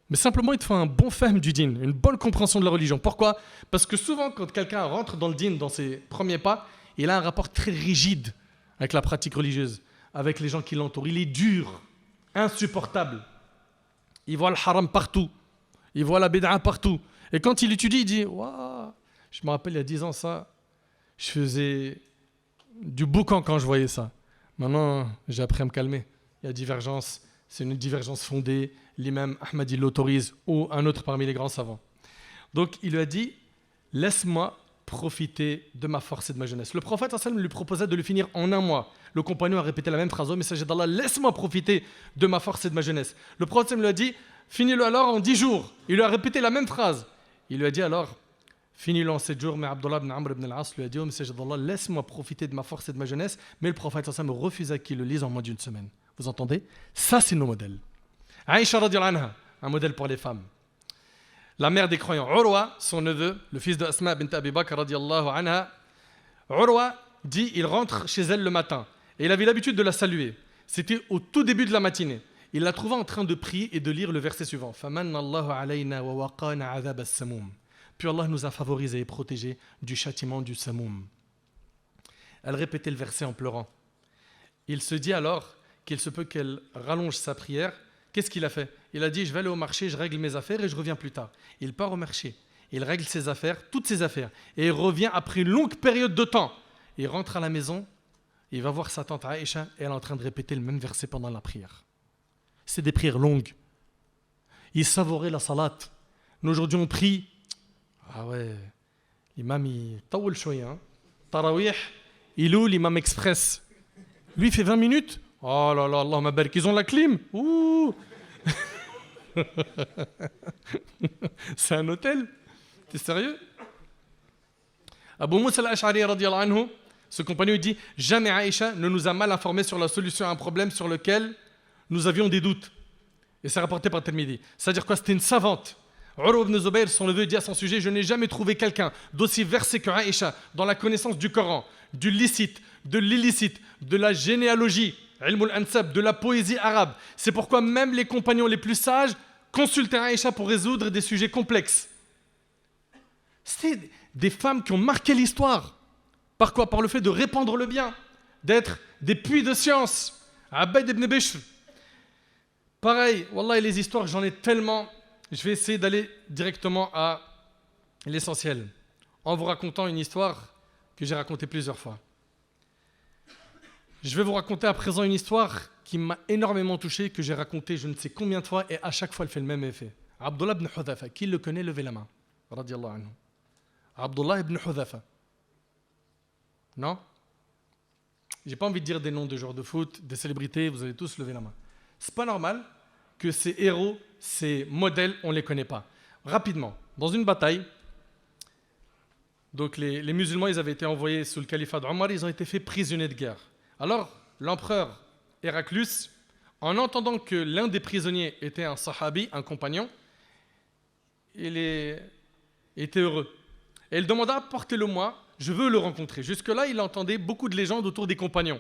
Mais simplement, il te faut un bon fahm du dîn, une bonne compréhension de la religion. Pourquoi? Parce que souvent, quand quelqu'un rentre dans le dîn, dans ses premiers pas, il a un rapport très rigide avec la pratique religieuse, avec les gens qui l'entourent. Il est dur, insupportable. Il voit le haram partout. Il voit la bid'a partout. Et quand il étudie, il dit: waouh, je me rappelle il y a 10 ans, ça, je faisais du boucan quand je voyais ça. Maintenant, j'ai appris à me calmer. Il y a divergence, c'est une divergence fondée. L'imam Ahmad, il l'autorise, ou un autre parmi les grands savants. Donc, il lui a dit: laisse-moi profiter de ma force et de ma jeunesse. Le prophète lui proposait de le finir en un mois. Le compagnon a répété la même phrase: ô messager d'Allah, laisse-moi profiter de ma force et de ma jeunesse. Le prophète lui a dit: finis-le alors en 10 jours. Il lui a répété la même phrase. Il lui a dit alors: finis-le en 7 jours. Mais Abdullah ibn Amr ibn al-As lui a dit: ô messager d'Allah, laisse-moi profiter de ma force et de ma jeunesse. Mais le prophète refusa qu'il le lise en moins d'une semaine. Vous entendez? Ça, c'est nos modèles. Aïcha radiyallahu anha, un modèle pour les femmes. La mère des croyants, Urwa, son neveu, le fils de Asma bint Abi Bakr radiyallahu anha, Urwa dit: il rentre chez elle le matin et il avait l'habitude de la saluer. C'était au tout début de la matinée. Il la trouva en train de prier et de lire le verset suivant: Famanna Allahu alayna wa waqana adhab as-samum. Puis Allah nous a favorisés et protégés du châtiment du samoum. Elle répétait le verset en pleurant. Il se dit alors qu'il se peut qu'elle rallonge sa prière. Qu'est-ce qu'il a fait? Il a dit: je vais aller au marché, je règle mes affaires et je reviens plus tard. Il part au marché, il règle ses affaires, toutes ses affaires, et il revient après une longue période de temps. Il rentre à la maison, il va voir sa tante Aïcha et elle est en train de répéter le même verset pendant la prière. C'est des prières longues. Il savourait la salat. Nous aujourd'hui on prie. Ah ouais, l'imam il taoul chouïa, hein. Tarawih, il ou l'imam express. Lui il fait 20 minutes. Oh là là, Allahumma barik, ils ont la clim. Ouh. C'est un hôtel? T'es sérieux? Abu Moussa al-Ash'ari radiyallahu anhu, ce compagnon dit: jamais Aïcha ne nous a mal informés sur la solution à un problème sur lequel nous avions des doutes. Et c'est rapporté par Tirmidhi. C'est-à-dire quoi? C'était une savante. Urwa ibn Zubayr, son neveu, dit à son sujet: je n'ai jamais trouvé quelqu'un d'aussi versé que Aïcha dans la connaissance du Coran, du licite, de l'illicite, de la généalogie, ilm al-ansab, de la poésie arabe. C'est pourquoi même les compagnons les plus sages consultaient Aïcha pour résoudre des sujets complexes. C'était des femmes qui ont marqué l'histoire. Par quoi? Par le fait de répandre le bien, d'être des puits de science. Abaid ibn Bishr. Pareil, wallah, les histoires, j'en ai tellement. Je vais essayer d'aller directement à l'essentiel, en vous racontant une histoire que j'ai racontée plusieurs fois. Je vais vous raconter à présent une histoire qui m'a énormément touché, que j'ai racontée je ne sais combien de fois, et à chaque fois elle fait le même effet. Abdullah ibn Hudhafa, qui le connaît, levez la main. Radiyallahu anhu. Abdullah ibn Hudhafa. Non? J'ai pas envie de dire des noms de joueurs de foot, des célébrités, vous allez tous lever la main. C'est pas normal que ces héros, ces modèles, on les connaît pas. Rapidement, dans une bataille, donc les musulmans, ils avaient été envoyés sous le califat d'Omar, ils ont été faits prisonniers de guerre. Alors, l'empereur Héraclius, en entendant que l'un des prisonniers était un sahabi, un compagnon, il était heureux. Et il demanda: portez-le-moi, je veux le rencontrer. Jusque-là, il entendait beaucoup de légendes autour des compagnons.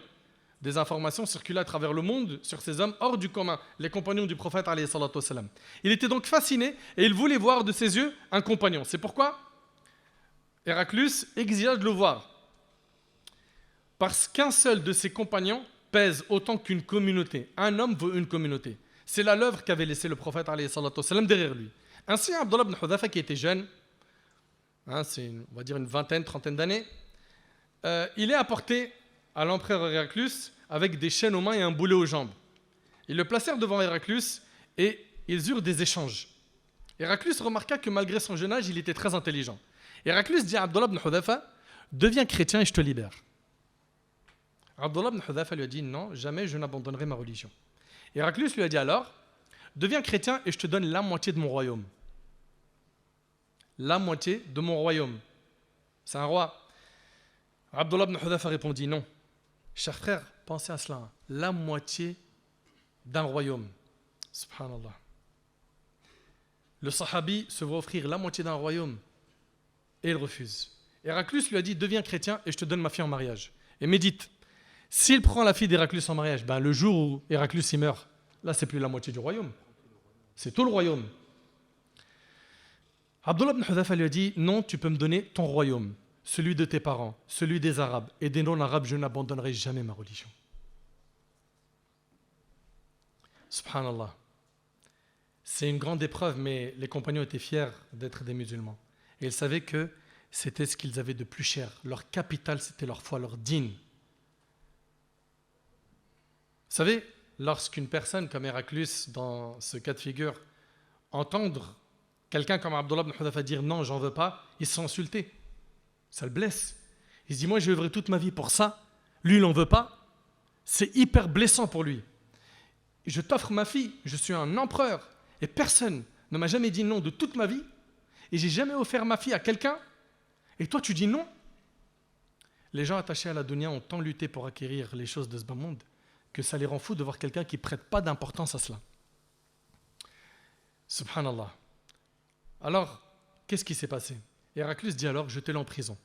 Des informations circulaient à travers le monde sur ces hommes hors du commun, les compagnons du prophète alayhi salatu wassalam. Il était donc fasciné et il voulait voir de ses yeux un compagnon. C'est pourquoi Héraclius exigea de le voir. Parce qu'un seul de ses compagnons pèse autant qu'une communauté. Un homme vaut une communauté. C'est là l'œuvre qu'avait laissé le prophète alayhi salatu wassalam derrière lui. Ainsi, Abdullah ibn Hudhafa, qui était jeune, c'est on va dire une vingtaine, trentaine d'années, il est apporté à l'empereur Héraclius avec des chaînes aux mains et un boulet aux jambes. Ils le placèrent devant Héraclius et ils eurent des échanges. Héraclius remarqua que malgré son jeune âge, il était très intelligent. Héraclius dit à Abdullah ibn Hudhafa, deviens chrétien et je te libère. Abdullah ibn Hudhafa lui a dit, non, jamais je n'abandonnerai ma religion. Héraclius lui a dit alors, deviens chrétien et je te donne la moitié de mon royaume. La moitié de mon royaume. C'est un roi. Abdullah ibn Hudhafa répondit, non. Cher frère, pensez à cela. La moitié d'un royaume. Subhanallah. Le sahabi se voit offrir la moitié d'un royaume et il refuse. Héraclius lui a dit, deviens chrétien et je te donne ma fille en mariage. Et médite, s'il prend la fille d'Héraclius en mariage, ben le jour où Héraclius y meurt, là c'est plus la moitié du royaume. C'est tout le royaume. Abdullah ibn Hudhafa lui a dit, non, tu peux me donner ton royaume, celui de tes parents, celui des Arabes et des non-Arabes, je n'abandonnerai jamais ma religion. Subhanallah. C'est une grande épreuve, mais les compagnons étaient fiers d'être des musulmans. Et ils savaient que c'était ce qu'ils avaient de plus cher. Leur capital, c'était leur foi, leur dîn. Vous savez, lorsqu'une personne comme Héraclius, dans ce cas de figure, entendre quelqu'un comme Abdullah ibn Hudhafa dire non, j'en veux pas, il se sent insulté. Ça le blesse. Il se dit, moi j'ai œuvré toute ma vie pour ça, lui il n'en veut pas. C'est hyper blessant pour lui. Je t'offre ma fille, je suis un empereur. Et personne ne m'a jamais dit non de toute ma vie. Et j'ai jamais offert ma fille à quelqu'un. Et toi, tu dis non. Les gens attachés à la dunya ont tant lutté pour acquérir les choses de ce bas monde que ça les rend fous de voir quelqu'un qui ne prête pas d'importance à cela. Subhanallah. Alors, qu'est-ce qui s'est passé? Héraclius dit alors, jetez-le en prison.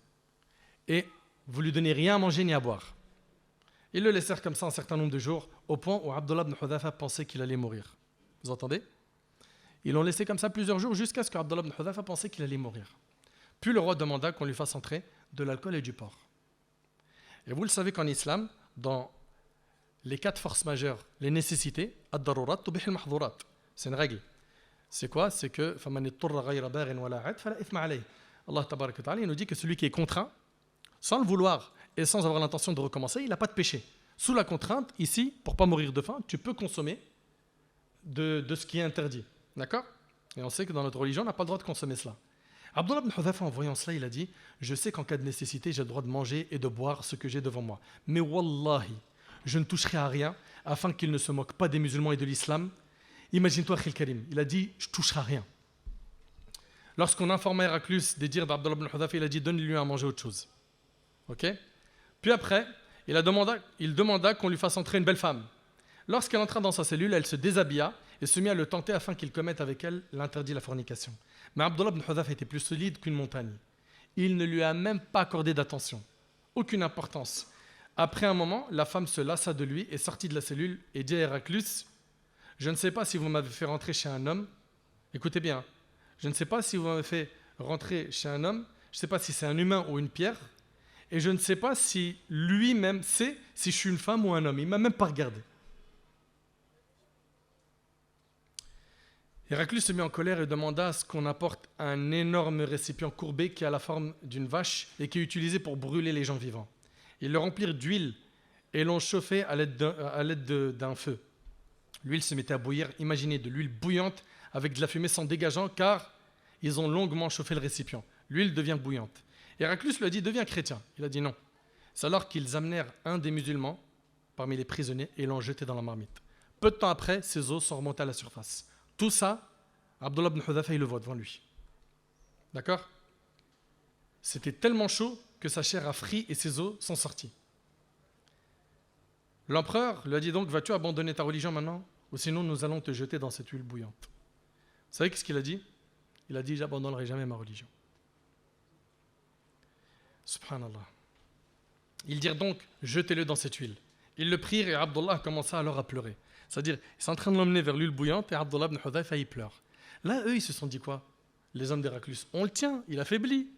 Et vous lui donnez rien à manger ni à boire. Ils le laissèrent comme ça un certain nombre de jours, au point où Abdullah ibn Hudhafa pensait qu'il allait mourir. Vous entendez? Ils l'ont laissé comme ça plusieurs jours jusqu'à ce qu'Abdullah ibn Hudhafa pensait qu'il allait mourir. Puis le roi demanda qu'on lui fasse entrer de l'alcool et du porc. Et vous le savez qu'en islam, dans les 4 forces majeures, les nécessités, ad-darurat tubih al-mahdhurat. C'est une règle. C'est quoi? C'est que Allah tabarak wa ta'ala, il nous dit que celui qui est contraint, sans le vouloir et sans avoir l'intention de recommencer, il n'a pas de péché. Sous la contrainte, ici, pour ne pas mourir de faim, tu peux consommer de ce qui est interdit. D'accord? Et on sait que dans notre religion, on n'a pas le droit de consommer cela. Abdullah ibn Hudhafa, en voyant cela, il a dit, je sais qu'en cas de nécessité, j'ai le droit de manger et de boire ce que j'ai devant moi. Mais wallahi, je ne toucherai à rien afin qu'il ne se moque pas des musulmans et de l'islam. Imagine-toi, Khil Karim, il a dit, je ne toucherai à rien. Lorsqu'on informa Héraclius des dires d'Abdullah ibn Hudhafa, il a dit, donne-lui à manger autre chose. Ok? Puis après, il demanda qu'on lui fasse entrer une belle femme. Lorsqu'elle entra dans sa cellule, elle se déshabilla et se mit à le tenter afin qu'il commette avec elle l'interdit de la fornication. Mais Abdullah ibn Hudhafa était plus solide qu'une montagne. Il ne lui a même pas accordé d'attention, aucune importance. Après un moment, la femme se lassa de lui et sortit de la cellule et dit à Héraclius, je ne sais pas si vous m'avez fait rentrer chez un homme, écoutez bien, je ne sais pas si vous m'avez fait rentrer chez un homme, je ne sais pas si c'est un humain ou une pierre, et je ne sais pas si lui-même sait si je suis une femme ou un homme. Il ne m'a même pas regardé. Héraclius se mit en colère et demanda à ce qu'on apporte un énorme récipient courbé qui a la forme d'une vache et qui est utilisé pour brûler les gens vivants. Ils le remplirent d'huile et l'ont chauffé à l'aide d'un feu. L'huile se mettait à bouillir. Imaginez de l'huile bouillante avec de la fumée s'en dégageant car ils ont longuement chauffé le récipient. L'huile devient bouillante. Héraclius lui a dit, deviens chrétien. Il a dit non. C'est alors qu'ils amenèrent un des musulmans parmi les prisonniers et l'ont jeté dans la marmite. Peu de temps après, ses os sont remontés à la surface. Tout ça, Abdullah ibn Hudhafa, il le voit devant lui. D'accord? C'était tellement chaud que sa chair a frit et ses os sont sortis. L'empereur lui a dit donc, vas-tu abandonner ta religion maintenant? Ou sinon nous allons te jeter dans cette huile bouillante. Vous savez qu'est-ce qu'il a dit? Il a dit, j'abandonnerai jamais ma religion. Subhanallah. Ils dirent donc, jetez-le dans cette huile. Ils le prirent et Abdullah commença alors à pleurer. C'est-à-dire, ils sont en train de l'emmener vers l'huile bouillante et Abdullah ibn Hudhafa, il pleure. Là, eux, ils se sont dit quoi? Les hommes d'Héraclius, on le tient, il affaiblit.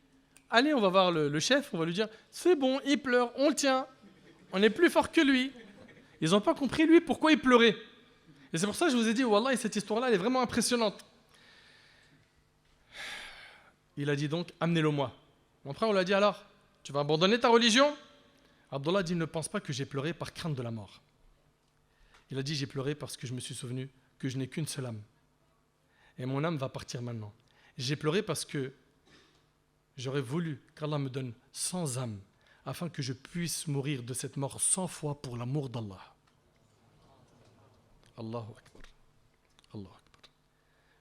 Allez, on va voir le chef, on va lui dire, c'est bon, il pleure, on le tient. On est plus fort que lui. Ils n'ont pas compris, lui, pourquoi il pleurait. Et c'est pour ça que je vous ai dit, wallah, cette histoire-là, elle est vraiment impressionnante. Il a dit donc, amenez-le moi. L'empereur, on lui a dit alors, tu vas abandonner ta religion? Abdullah dit, ne pense pas que j'ai pleuré par crainte de la mort. Il a dit, j'ai pleuré parce que je me suis souvenu que je n'ai qu'une seule âme. et mon âme va partir maintenant. J'ai pleuré parce que j'aurais voulu qu'Allah me donne 100 âmes afin que je puisse mourir de cette mort 100 fois pour l'amour d'Allah. Allahu Akbar. Allahu Akbar.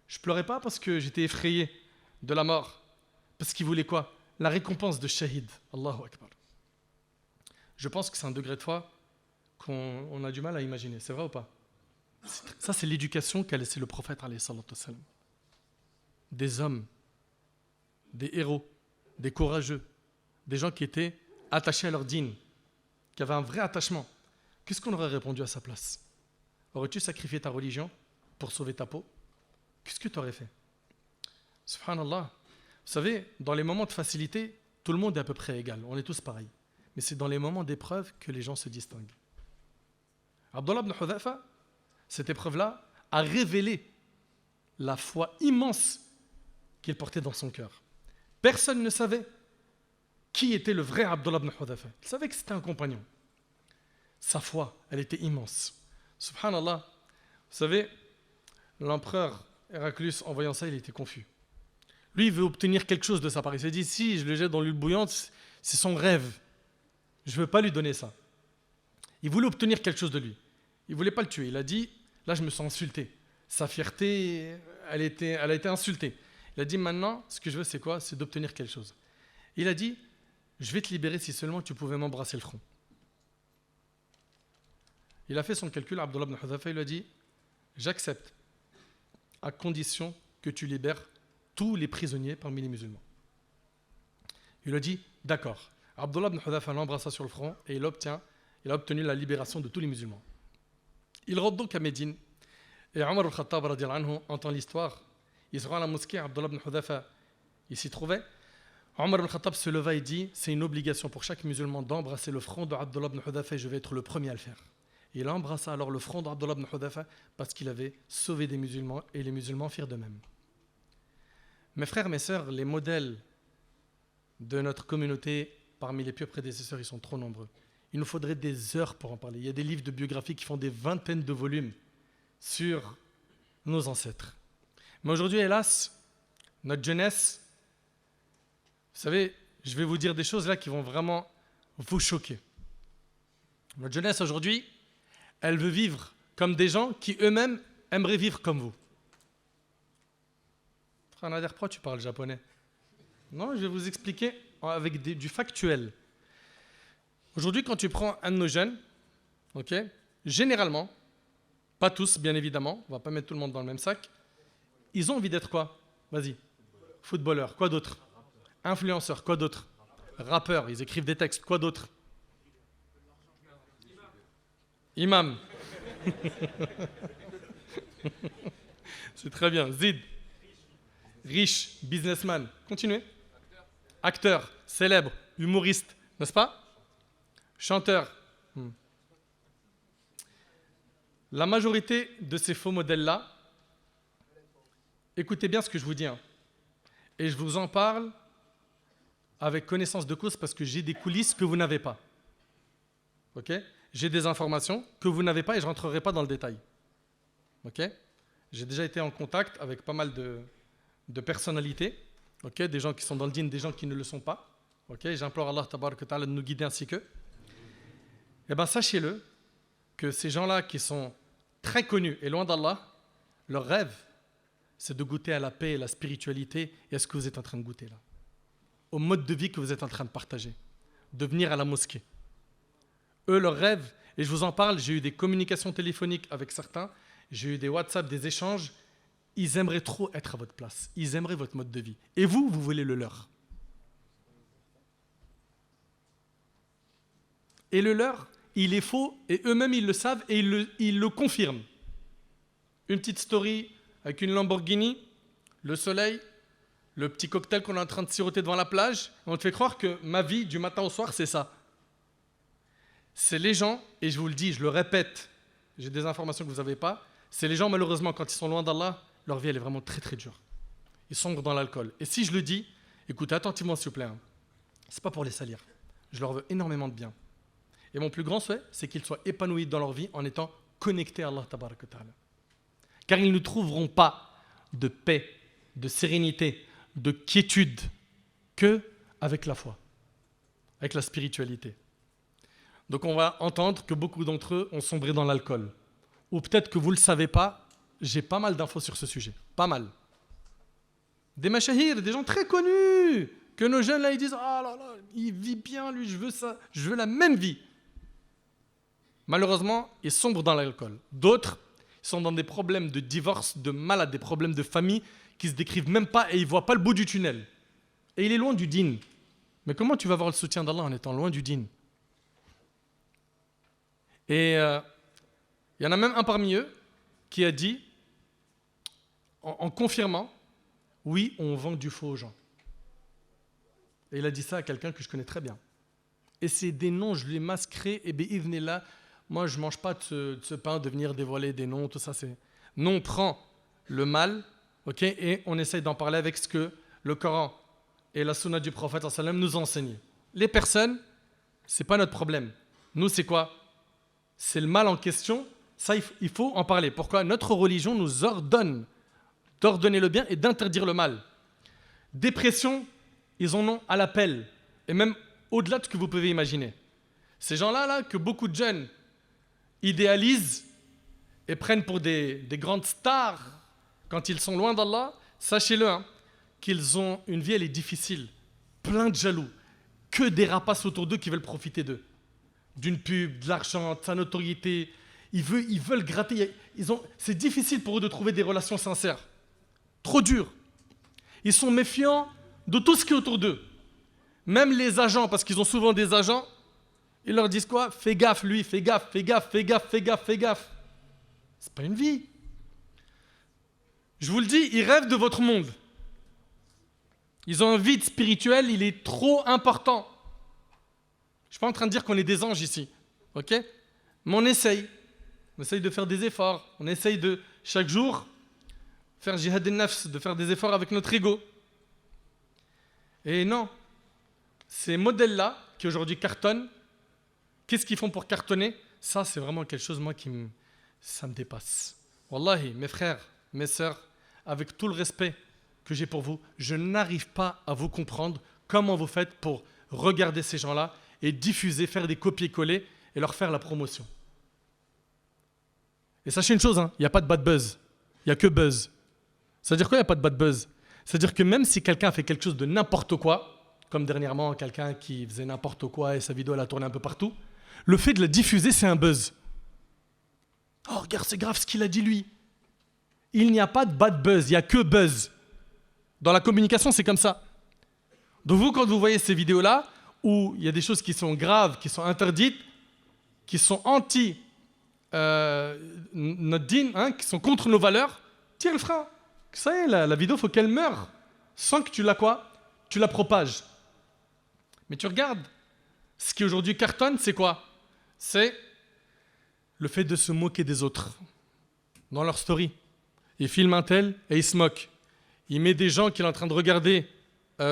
Je pleurais pas parce que j'étais effrayé de la mort, parce qu'il voulait quoi? La récompense de shahid. Allahu Akbar. Je pense que c'est un degré de foi qu'on a du mal à imaginer. C'est vrai ou pas? Ça, c'est l'éducation qu'a laissé le prophète alayhi salatu wassalam. Des hommes, des héros, des courageux, des gens qui étaient attachés à leur dîn, qui avaient un vrai attachement. Qu'est-ce qu'on aurait répondu à sa place? Aurais-tu sacrifié ta religion pour sauver ta peau? Qu'est-ce que tu aurais fait? Subhanallah. Vous savez, dans les moments de facilité, tout le monde est à peu près égal. On est tous pareils. Mais c'est dans les moments d'épreuve que les gens se distinguent. Abdullah ibn Hudhafa, cette épreuve-là, a révélé la foi immense qu'il portait dans son cœur. Personne ne savait qui était le vrai Abdullah ibn Hudhafa. Il savait que c'était un compagnon. Sa foi, elle était immense. Subhanallah. Vous savez, l'empereur Héraclius, en voyant ça, il était confus. Lui, il veut obtenir quelque chose de sa part. Il s'est dit, si je le jette dans l'huile bouillante, c'est son rêve. Je ne veux pas lui donner ça. Il voulait obtenir quelque chose de lui. Il ne voulait pas le tuer. Il a dit, là, je me sens insulté. Sa fierté, elle a été insultée. Il a dit, maintenant, ce que je veux, c'est quoi? C'est d'obtenir quelque chose. Il a dit, je vais te libérer si seulement tu pouvais m'embrasser le front. Il a fait son calcul, Abdullah ibn Hudhafa, il lui a dit, j'accepte, à condition que tu libères tous les prisonniers parmi les musulmans. Il a dit, d'accord. Abdullah ibn Hudhafa l'embrassa sur le front et il a obtenu la libération de tous les musulmans. Il rentre donc à Médine et Omar al-Khattab radiyallahu anhu entend l'histoire. Il se rend à la mosquée, Abdullah ibn Hudhafa, il s'y trouvait. Omar al-Khattab se leva et dit, c'est une obligation pour chaque musulman d'embrasser le front de Abdullah ibn Hudhafa et je vais être le premier à le faire. Il embrassa alors le front d'Abdullah ibn Hudhafa parce qu'il avait sauvé des musulmans et les musulmans firent de même. Mes frères, mes sœurs, les modèles de notre communauté parmi les pieux prédécesseurs, ils sont trop nombreux. Il nous faudrait des heures pour en parler. Il y a des livres de biographie qui font des vingtaines de volumes sur nos ancêtres. Mais aujourd'hui, hélas, notre jeunesse, vous savez, je vais vous dire des choses là qui vont vraiment vous choquer. Notre jeunesse aujourd'hui, elle veut vivre comme des gens qui eux-mêmes aimeraient vivre comme vous. Frère Nader, pourquoi tu parles japonais? Non, je vais vous expliquer avec du factuel. Aujourd'hui, quand tu prends un de nos jeunes, généralement, pas tous bien évidemment, on ne va pas mettre tout le monde dans le même sac, ils ont envie d'être quoi? Vas-y. Footballeur, quoi d'autre? Influenceur, quoi d'autre? Rappeur, ils écrivent des textes, quoi d'autre? Imam. C'est très bien. Zid. Riche, businessman. Continuez. Acteur, célèbre, humoriste, n'est-ce pas? Chanteur. La majorité de ces faux modèles-là, écoutez bien ce que je vous dis, et je vous en parle avec connaissance de cause parce que j'ai des coulisses que vous n'avez pas. Ok? J'ai des informations que vous n'avez pas et je ne rentrerai pas dans le détail. Ok? J'ai déjà été en contact avec pas mal de personnalités, des gens qui sont dans le dîn, des gens qui ne le sont pas. J'implore Allah tabaraka ta'ala de nous guider ainsi qu'eux. Eh bien, sachez-le que ces gens-là qui sont très connus et loin d'Allah, leur rêve, c'est de goûter à la paix et la spiritualité et à ce que vous êtes en train de goûter là. Au mode de vie que vous êtes en train de partager. De venir à la mosquée. Eux, leur rêve, et je vous en parle, j'ai eu des communications téléphoniques avec certains, j'ai eu des WhatsApp, des échanges, ils aimeraient trop être à votre place. Ils aimeraient votre mode de vie. Et vous, vous voulez le leur. Et le leur, il est faux, et eux-mêmes, ils le savent, et ils le confirment. Une petite story avec une Lamborghini, le soleil, le petit cocktail qu'on est en train de siroter devant la plage, on te fait croire que ma vie, du matin au soir, c'est ça. C'est les gens, et je vous le dis, je le répète, j'ai des informations que vous n'avez pas, c'est les gens, malheureusement, quand ils sont loin d'Allah, leur vie, elle est vraiment très, très dure. Ils sombrent dans l'alcool. Et si je le dis, écoutez attentivement, s'il vous plaît, c'est pas pour les salir. Je leur veux énormément de bien. Et mon plus grand souhait, c'est qu'ils soient épanouis dans leur vie en étant connectés à Allah tabaraka ta'ala. Car ils ne trouveront pas de paix, de sérénité, de quiétude que avec la foi, avec la spiritualité. Donc on va entendre que beaucoup d'entre eux ont sombré dans l'alcool. Ou peut-être que vous ne le savez pas, j'ai pas mal d'infos sur ce sujet. Pas mal. Des mashahir, des gens très connus, que nos jeunes là ils disent « Ah là là, il vit bien lui, je veux ça, je veux la même vie ». Malheureusement, ils sombrent dans l'alcool. D'autres sont dans des problèmes de divorce, de malades, des problèmes de famille qui ne se décrivent même pas et ils ne voient pas le bout du tunnel. Et il est loin du dîn. Mais comment tu vas avoir le soutien d'Allah en étant loin du dîn? Et il y en a même un parmi eux qui a dit, en confirmant, oui, on vend du faux aux gens. Et il a dit ça à quelqu'un que je connais très bien. Et ces des noms, je les masquerai, et bi'idhnillah, moi je ne mange pas de ce pain, de venir dévoiler des noms, tout ça. Nous, on prend le mal, ok, et on essaye d'en parler avec ce que le Coran et la sunna du prophète sallam nous enseignent. Les personnes, ce n'est pas notre problème. Nous, c'est quoi? C'est le mal en question, ça il faut en parler. Pourquoi? Notre religion nous ordonne d'ordonner le bien et d'interdire le mal. Dépression, ils en ont à l'appel, et même au-delà de ce que vous pouvez imaginer. Ces gens-là, là, que beaucoup de jeunes idéalisent et prennent pour des grandes stars quand ils sont loin d'Allah, sachez-le, hein, qu'ils ont une vie, elle est difficile, plein de jaloux, que des rapaces autour d'eux qui veulent profiter d'eux. D'une pub, de l'argent, de sa notoriété. Ils veulent gratter. C'est difficile pour eux de trouver des relations sincères. Trop dur. Ils sont méfiants de tout ce qui est autour d'eux. Même les agents, parce qu'ils ont souvent des agents, ils leur disent quoi? Fais gaffe, lui, fais gaffe, fais gaffe, fais gaffe, fais gaffe, fais gaffe. C'est pas une vie. Je vous le dis, ils rêvent de votre monde. Ils ont un vide spirituel, il est trop important. Je ne suis pas en train de dire qu'on est des anges ici, ok? Mais on essaye de faire des efforts, on essaye de, chaque jour, faire jihad al-nafs, de faire des efforts avec notre ego. Et non, ces modèles-là, qui aujourd'hui cartonnent, qu'est-ce qu'ils font pour cartonner? Ça, c'est vraiment quelque chose, moi, ça me dépasse. Wallahi, mes frères, mes sœurs, avec tout le respect que j'ai pour vous, je n'arrive pas à vous comprendre comment vous faites pour regarder ces gens-là et diffuser, faire des copier-coller et leur faire la promotion. Et sachez une chose, il n'y a pas de bad buzz, il n'y a que buzz. Ça veut dire quoi, il n'y a pas de bad buzz? C'est-à-dire que même si quelqu'un fait quelque chose de n'importe quoi, comme dernièrement quelqu'un qui faisait n'importe quoi et sa vidéo elle a tourné un peu partout, le fait de la diffuser, c'est un buzz. Oh, regarde, c'est grave ce qu'il a dit lui. Il n'y a pas de bad buzz, il n'y a que buzz. Dans la communication, c'est comme ça. Donc vous, quand vous voyez ces vidéos-là, où il y a des choses qui sont graves, qui sont interdites, qui sont anti notre dîn, qui sont contre nos valeurs, tire le frein. Ça y est, la vidéo, il faut qu'elle meure, sans que tu la quoi? Tu la propages. Mais tu regardes, ce qui aujourd'hui cartonne, c'est quoi? C'est le fait de se moquer des autres. Dans leur story. Il filme un tel et il se moque. Il met des gens qu'il est en train de regarder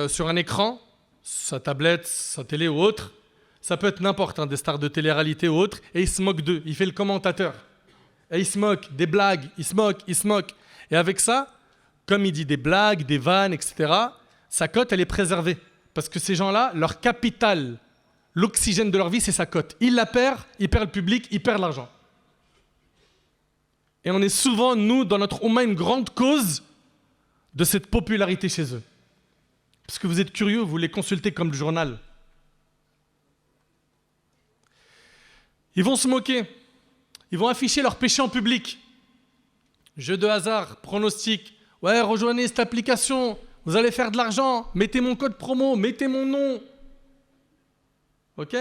sur un écran, sa tablette, sa télé ou autre. Ça peut être n'importe, des stars de télé-réalité ou autre, et il se moque d'eux. Il fait le commentateur. Et il se moque, des blagues, il se moque. Et avec ça, comme il dit des blagues, des vannes, etc., sa cote, elle est préservée. Parce que ces gens-là, leur capital, l'oxygène de leur vie, c'est sa cote. Il la perd, il perd le public, il perd l'argent. Et on est souvent, nous, dans notre Oumma, une grande cause de cette popularité chez eux. Parce que vous êtes curieux, vous les consultez comme le journal. Ils vont se moquer. Ils vont afficher leurs péchés en public. Jeu de hasard, pronostic. Ouais, rejoignez cette application. Vous allez faire de l'argent. Mettez mon code promo. Mettez mon nom. Ok?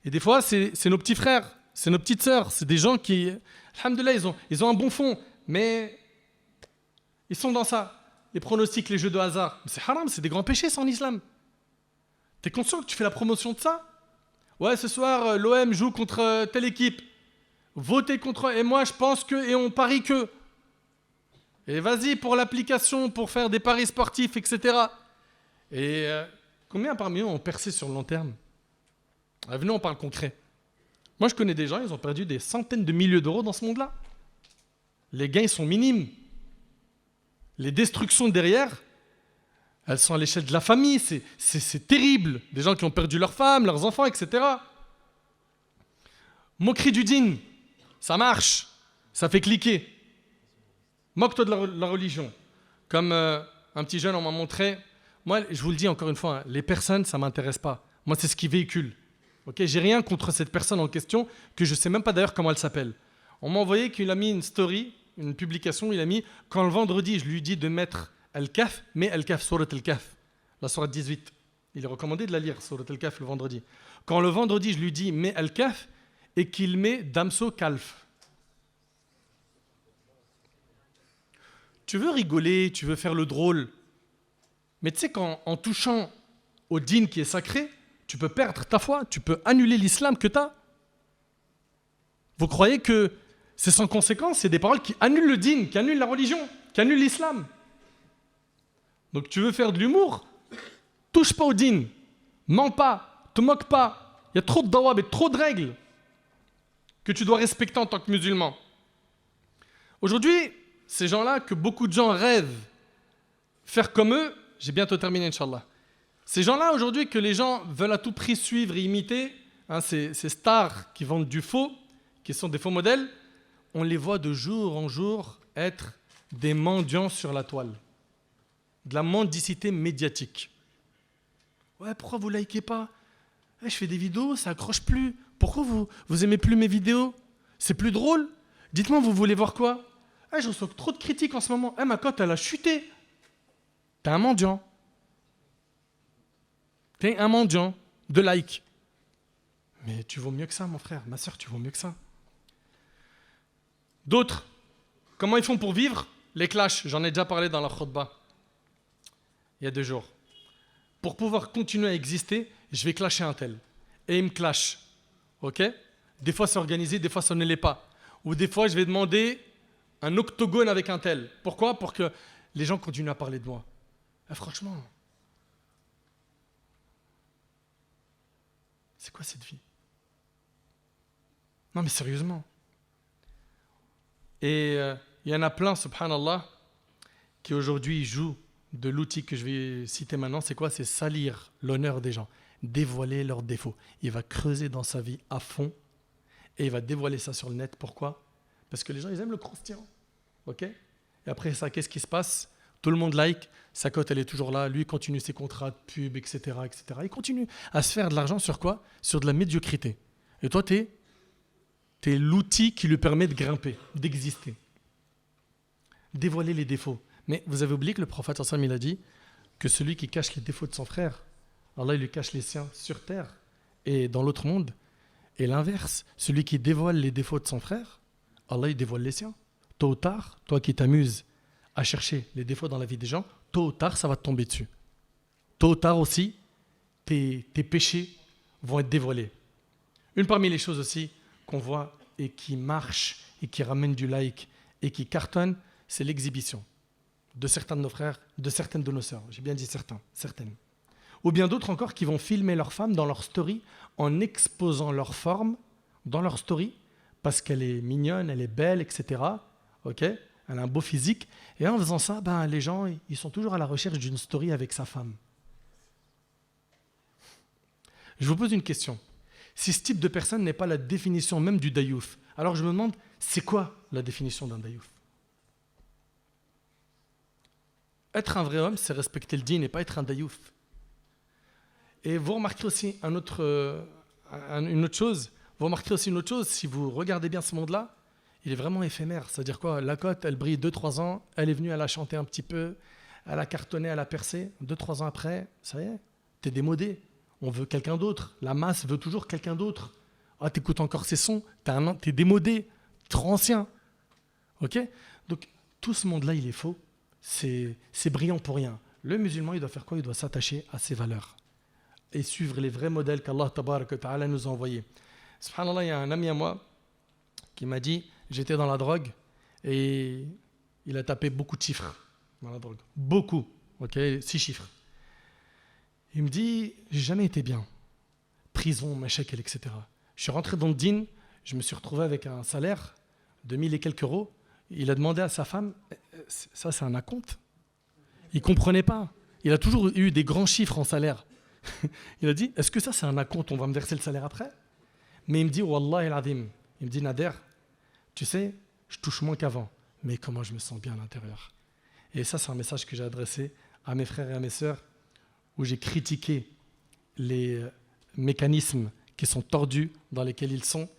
Et des fois, c'est nos petits frères. C'est nos petites sœurs. C'est des gens qui, alhamdoulilah, ils ont un bon fond. Mais ils sont dans ça. Les pronostics, les jeux de hasard. C'est haram, c'est des grands péchés, ça, en islam. T'es conscient que tu fais la promotion de ça? Ouais, ce soir, l'OM joue contre telle équipe. Votez contre... Et moi, je pense que... Et on parie que... Et vas-y pour l'application, pour faire des paris sportifs, etc. Et combien parmi eux ont percé sur le long terme? Venez, on parle concret. Moi, je connais des gens, ils ont perdu des centaines de milliers d'euros dans ce monde-là. Les gains sont minimes. Les destructions derrière, elles sont à l'échelle de la famille, c'est terrible. Des gens qui ont perdu leurs femmes, leurs enfants, etc. Moquerie du dîn, ça marche, ça fait cliquer. Moque-toi de la religion. Comme un petit jeune, on m'a montré. Moi, je vous le dis encore une fois, hein, les personnes, ça ne m'intéresse pas. Moi, c'est ce qui véhicule. Okay, j'ai rien contre cette personne en question, que je ne sais même pas d'ailleurs comment elle s'appelle. On m'a envoyé qu'il a mis une story, une publication, il a mis, quand le vendredi, je lui dis de mettre Al-Kahf, mais Al-Kahf, Surat Al-Kahf, la Surat 18. Il est recommandé de la lire, Surat Al-Kahf, le vendredi. Quand le vendredi, je lui dis, mets Al-Kahf, et qu'il met Damso Kalf. Tu veux rigoler, tu veux faire le drôle, mais tu sais qu'en touchant au dîn qui est sacré, tu peux perdre ta foi, tu peux annuler l'islam que tu as. Vous croyez que c'est sans conséquence? C'est des paroles qui annulent le dîn, qui annulent la religion, qui annulent l'islam. Donc tu veux faire de l'humour? Touche pas au dîn, mens pas, te moque pas. Il y a trop de dawab et trop de règles que tu dois respecter en tant que musulman. Aujourd'hui, ces gens-là, que beaucoup de gens rêvent faire comme eux, j'ai bientôt terminé, Inch'Allah. Ces gens-là, aujourd'hui, que les gens veulent à tout prix suivre et imiter, hein, ces stars qui vendent du faux, qui sont des faux modèles, on les voit de jour en jour être des mendiants sur la toile. De la mendicité médiatique. Ouais, pourquoi vous likez pas? Je fais des vidéos, ça accroche plus. Pourquoi vous aimez plus mes vidéos? C'est plus drôle? Dites-moi, vous voulez voir quoi? Je reçois trop de critiques en ce moment. Ma cote, elle a chuté. T'es un mendiant. T'es un mendiant de like. Mais tu vaux mieux que ça, mon frère. Ma soeur, tu vaux mieux que ça. D'autres, comment ils font pour vivre? Les clashs, j'en ai déjà parlé dans la khutbah. Il y a 2 jours. Pour pouvoir continuer à exister, je vais clasher un tel. Et il me clash. Ok? Des fois c'est organisé, des fois ça ne l'est pas. Ou des fois je vais demander un octogone avec un tel. Pourquoi? Pour que les gens continuent à parler de moi. Franchement, c'est quoi cette vie? Non mais sérieusement. Et il y en a plein, subhanallah, qui aujourd'hui jouent de l'outil que je vais citer maintenant. C'est quoi? C'est salir l'honneur des gens, dévoiler leurs défauts. Il va creuser dans sa vie à fond et il va dévoiler ça sur le net. Pourquoi? Parce que les gens, ils aiment le croustillant. Ok? Et après ça, qu'est-ce qui se passe? Tout le monde like, sa cote, elle est toujours là. Lui, il continue ses contrats de pub, etc., etc. Il continue à se faire de l'argent sur quoi? Sur de la médiocrité. Et toi, t'es l'outil qui lui permet de grimper, d'exister. Dévoiler les défauts. Mais vous avez oublié que le prophète sallallahu alayhi wa sallam, il a dit que celui qui cache les défauts de son frère, Allah il lui cache les siens sur terre et dans l'autre monde. Et l'inverse, celui qui dévoile les défauts de son frère, Allah il dévoile les siens. Tôt ou tard, toi qui t'amuses à chercher les défauts dans la vie des gens, tôt ou tard ça va te tomber dessus. Tôt ou tard aussi, tes péchés vont être dévoilés. Une parmi les choses aussi qu'on voit et qui marche et qui ramène du like et qui cartonne, c'est l'exhibition de certains de nos frères, de certaines de nos sœurs. J'ai bien dit certaines. Ou bien d'autres encore qui vont filmer leur femme dans leur story en exposant leur forme dans leur story parce qu'elle est mignonne, elle est belle, etc. Ok? Elle a un beau physique. Et en faisant ça, les gens, ils sont toujours à la recherche d'une story avec sa femme. Je vous pose une question. Si ce type de personne n'est pas la définition même du dayouf, alors je me demande, c'est quoi la définition d'un dayouf? Être un vrai homme, c'est respecter le dîn et pas être un dayouf. Et vous remarquerez aussi une autre chose. Vous remarquerez aussi une autre chose, si vous regardez bien ce monde-là, il est vraiment éphémère. C'est-à-dire quoi? La cote, elle brille 2-3 ans, elle est venue, elle a chanté un petit peu, elle a cartonné, elle a percé. 2-3 ans après, ça y est, t'es démodé. On veut quelqu'un d'autre. La masse veut toujours quelqu'un d'autre. Ah, t'écoutes encore ces sons, t'es démodé, trop ancien. Ok? Donc, tout ce monde-là, il est faux. C'est brillant pour rien. Le musulman, il doit faire quoi? Il doit s'attacher à ses valeurs et suivre les vrais modèles qu'Allah tabaraka wa ta'ala nous a envoyés. Subhanallah, il y a un ami à moi qui m'a dit, j'étais dans la drogue et il a tapé beaucoup de chiffres dans la drogue. Beaucoup, ok, 6 chiffres. Il me dit, j'ai jamais été bien. Prison, machak, etc. Je suis rentré dans le dîn, je me suis retrouvé avec un salaire de 1000 et quelques euros. Il a demandé à sa femme, ça c'est un acompte? Il ne comprenait pas. Il a toujours eu des grands chiffres en salaire. Il a dit, est-ce que ça c'est un acompte, on va me verser le salaire après? Mais il me dit, Wallah el-Adim, il me dit, Nader, tu sais, je touche moins qu'avant, mais comment je me sens bien à l'intérieur. Et ça, c'est un message que j'ai adressé à mes frères et à mes sœurs, où j'ai critiqué les mécanismes qui sont tordus, dans lesquels ils sont.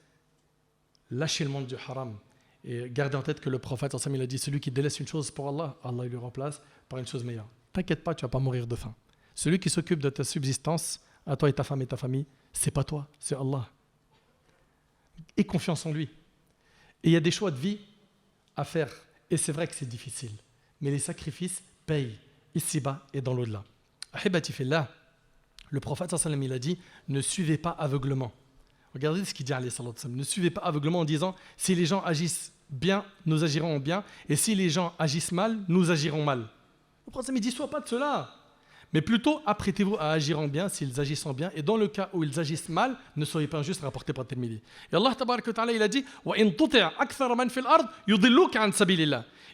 Lâchez le monde du haram. Et gardez en tête que le prophète, il a dit, celui qui délaisse une chose pour Allah, Allah il lui remplace par une chose meilleure. T'inquiète pas, tu ne vas pas mourir de faim. Celui qui s'occupe de ta subsistance, à toi et ta femme et ta famille, c'est pas toi, c'est Allah. Aie confiance en lui. Et il y a des choix de vie à faire. Et c'est vrai que c'est difficile. Mais les sacrifices payent, ici-bas et dans l'au-delà. Ahibati fillah, le prophète il a dit, ne suivez pas aveuglement. Regardez ce qu'il dit, ne suivez pas aveuglement en disant, si les gens agissent bien, nous agirons bien, et si les gens agissent mal, nous agirons mal. Le prophète il dit, sois pas de cela. Mais plutôt, apprêtez-vous à agir en bien s'ils agissent en bien. Et dans le cas où ils agissent mal, ne soyez pas injustes, rapporté par Tirmidhi. Et Allah, tabaraka wa ta'ala, il a dit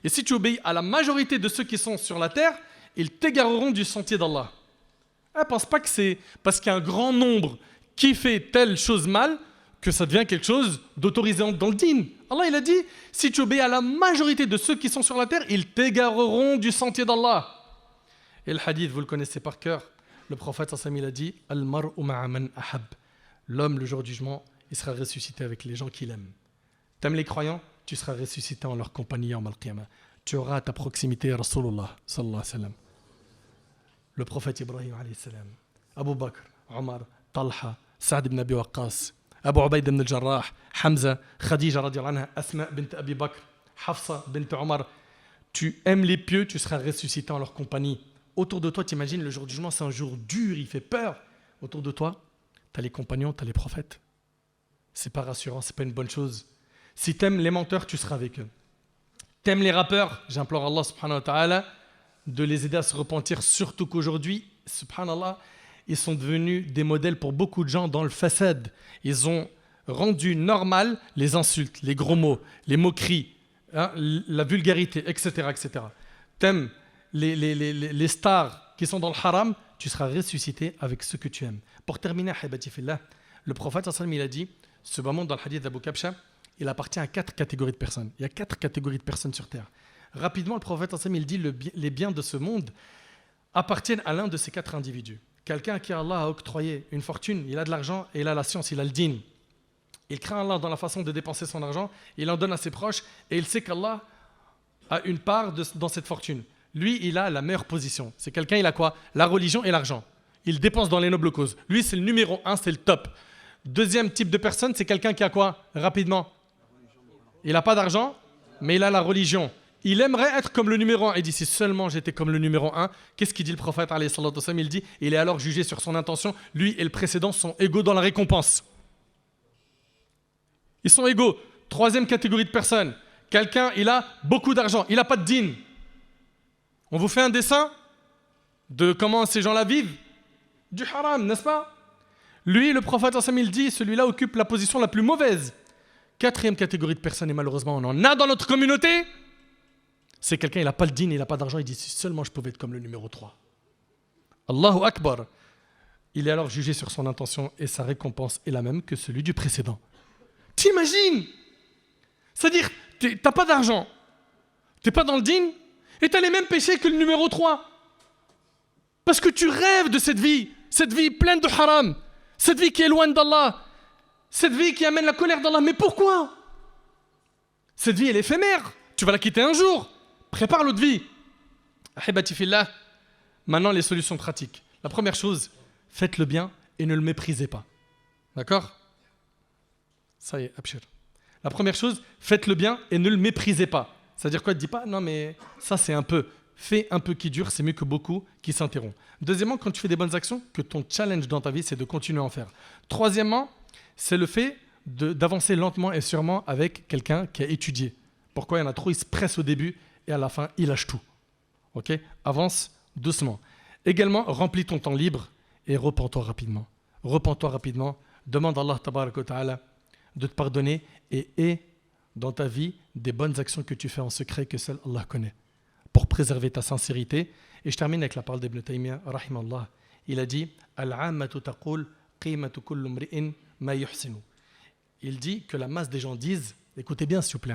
et si tu obéis à la majorité de ceux qui sont sur la terre, ils t'égareront du sentier d'Allah. Ne pense pas que c'est parce qu'il y a un grand nombre qui fait telle chose mal que ça devient quelque chose d'autorisé dans le dîn. Allah, il a dit, si tu obéis à la majorité de ceux qui sont sur la terre, ils t'égareront du sentier d'Allah. Et le hadith, vous le connaissez par cœur. Le prophète, il a dit « Al-mar'u ma'a man ahab » L'homme, le jour du jugement, il sera ressuscité avec les gens qu'il aime. T'aimes les croyants, tu seras ressuscité en leur compagnie en al-qiyamah. Tu auras à ta proximité Rasulullah sallallahu alayhi wa sallam. Le prophète Ibrahim alayhi salam, Abu Bakr, Omar, Talha, Saad ibn Abi Waqqas, Abu Ubayd ibn al-Jarrah, Hamza, Khadija radiallahu anha, Asma bint Abi Bakr, Hafsa bint Omar. Tu aimes les pieux, tu seras ressuscité en leur compagnie. Autour de toi, t'imagines, le jour du jugement, c'est un jour dur, il fait peur. Autour de toi, tu as les compagnons, tu as les prophètes. C'est pas rassurant, c'est pas une bonne chose. Si t'aimes les menteurs, tu seras avec eux. T'aimes les rappeurs, j'implore Allah subhanahu wa ta'ala de les aider à se repentir, surtout qu'aujourd'hui, subhanallah, ils sont devenus des modèles pour beaucoup de gens dans le fasad. Ils ont rendu normal les insultes, les gros mots, les moqueries, hein, la vulgarité, etc. etc. T'aimes les stars qui sont dans le haram, tu seras ressuscité avec ceux que tu aimes. Pour terminer, Haibati Fillah, le prophète il a dit, ce moment dans le hadith d'Abu Kabsha, il appartient à 4 catégories de personnes. Il y a 4 catégories de personnes sur terre. Rapidement, le prophète il dit, les biens de ce monde appartiennent à l'un de ces 4 individus. Quelqu'un à qui Allah a octroyé une fortune, il a de l'argent et il a la science, il a le dîn. Il craint Allah dans la façon de dépenser son argent, il en donne à ses proches et il sait qu'Allah a une part dans cette fortune. Lui, il a la meilleure position. C'est quelqu'un, il a quoi? La religion et l'argent. Il dépense dans les nobles causes. Lui, c'est le numéro 1, c'est le top. Deuxième type de personne, c'est quelqu'un qui a quoi? Rapidement. Il n'a pas d'argent, mais il a la religion. Il aimerait être comme le numéro 1. Il dit, si seulement j'étais comme le numéro 1, qu'est-ce qu'il dit le prophète alayhi salatu wassalam? Il dit, il est alors jugé sur son intention. Lui et le précédent sont égaux dans la récompense. Ils sont égaux. Troisième catégorie de personnes. Quelqu'un, il a beaucoup d'argent, il n'a pas de dîn. On vous fait un dessin de comment ces gens-là vivent? Du haram, n'est-ce pas? Lui, le prophète, il dit, celui-là occupe la position la plus mauvaise. Quatrième catégorie de personnes, et malheureusement, on en a dans notre communauté, c'est quelqu'un, il n'a pas le dîn, il n'a pas d'argent, il dit, si seulement je pouvais être comme le numéro 3. Allahu Akbar. Il est alors jugé sur son intention et sa récompense est la même que celui du précédent. T'imagines? C'est-à-dire, t'as pas d'argent, t'es pas dans le dîn, et tu as les mêmes péchés que le numéro 3. Parce que tu rêves de cette vie pleine de haram, cette vie qui est loin d'Allah, cette vie qui amène la colère d'Allah. Mais pourquoi? Cette vie, elle est éphémère. Tu vas la quitter un jour. Prépare l'autre vie. Ahibati fillah, maintenant les solutions pratiques. La première chose, faites le bien et ne le méprisez pas. D'accord? Ça y est, abshir. La première chose, faites le bien et ne le méprisez pas. C'est-à-dire quoi? Ne dis pas, non mais ça c'est un peu. Fais un peu qui dure, c'est mieux que beaucoup qui s'interrompent. Deuxièmement, quand tu fais des bonnes actions, que ton challenge dans ta vie, c'est de continuer à en faire. Troisièmement, c'est le fait d'avancer lentement et sûrement avec quelqu'un qui a étudié. Pourquoi il y en a trop, ils se pressent au début et à la fin, ils lâchent tout. Ok? Avance doucement. Également, remplis ton temps libre et repens-toi rapidement. Repens-toi rapidement. Demande à Allah tabaraka wa ta'ala de te pardonner et aie dans ta vie des bonnes actions que tu fais en secret que seul Allah connaît, pour préserver ta sincérité Et je termine avec la parole d'Ibn Taymiyyah, rahimallah. Il a dit Al-'ammatu taqul qimatu kullu mri'in ma yuhsinu. Il dit que la masse des gens disent, écoutez bien s'il vous plaît,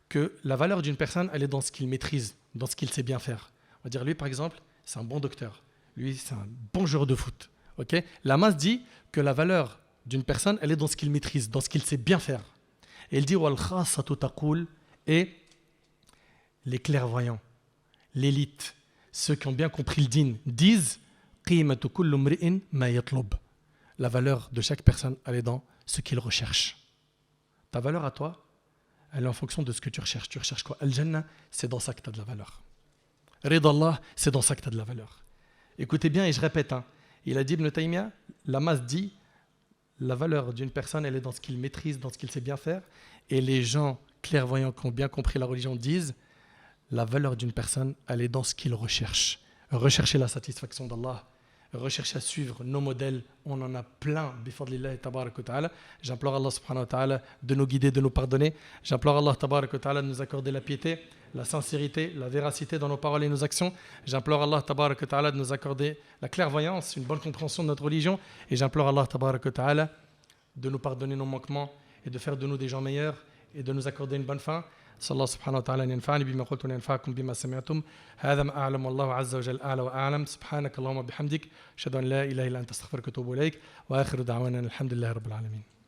que la valeur d'une personne, elle est dans ce qu'il maîtrise, dans ce qu'il sait bien faire. On va dire, lui par exemple, c'est un bon docteur. Lui, c'est un bon joueur de foot. Okay, la masse dit que la valeur d'une personne, elle est dans ce qu'il maîtrise, dans ce qu'il sait bien faire. Et il dit wal khassatu taqul, et les clairvoyants, l'élite, ceux qui ont bien compris le din, disent qimatu kullu mri'in ma yatlub. La valeur de chaque personne, elle est dans ce qu'il recherche. Ta valeur à toi, elle est en fonction de ce que tu recherches. Tu recherches quoi? Al-Jannah, c'est dans ça que tu as de la valeur. Ridallah, c'est dans ça que tu as de la valeur. Écoutez bien, et je répète, il a dit Ibn Taymiyyah, la masse dit, la valeur d'une personne, elle est dans ce qu'il maîtrise, dans ce qu'il sait bien faire. Et les gens clairvoyants qui ont bien compris la religion disent, la valeur d'une personne, elle est dans ce qu'il recherche. Rechercher la satisfaction d'Allah, rechercher à suivre nos modèles, on en a plein, bifadlillahi tabarak wa ta'ala. J'implore Allah subhanahu wa ta'ala de nous guider, de nous pardonner. J'implore Allah tabarak wa ta'ala de nous accorder la piété, la sincérité, la véracité dans nos paroles et nos actions. J'implore Allah tabarak wa ta'ala de nous accorder la clairvoyance, une bonne compréhension de notre religion. Et j'implore Allah tabarak wa ta'ala de nous pardonner nos manquements et de faire de nous des gens meilleurs et de nous accorder une bonne fin. صلى الله سبحانه وتعالى أن ينفعني بما قلت وينفعكم بما سمعتم هذا ما أعلم والله عز وجل أعلى وأعلم سبحانك اللهم وبحمدك أشهد أن لا إله إلا أنت أستغفرك وأتوب إليك وآخر دعوانا الحمد لله رب العالمين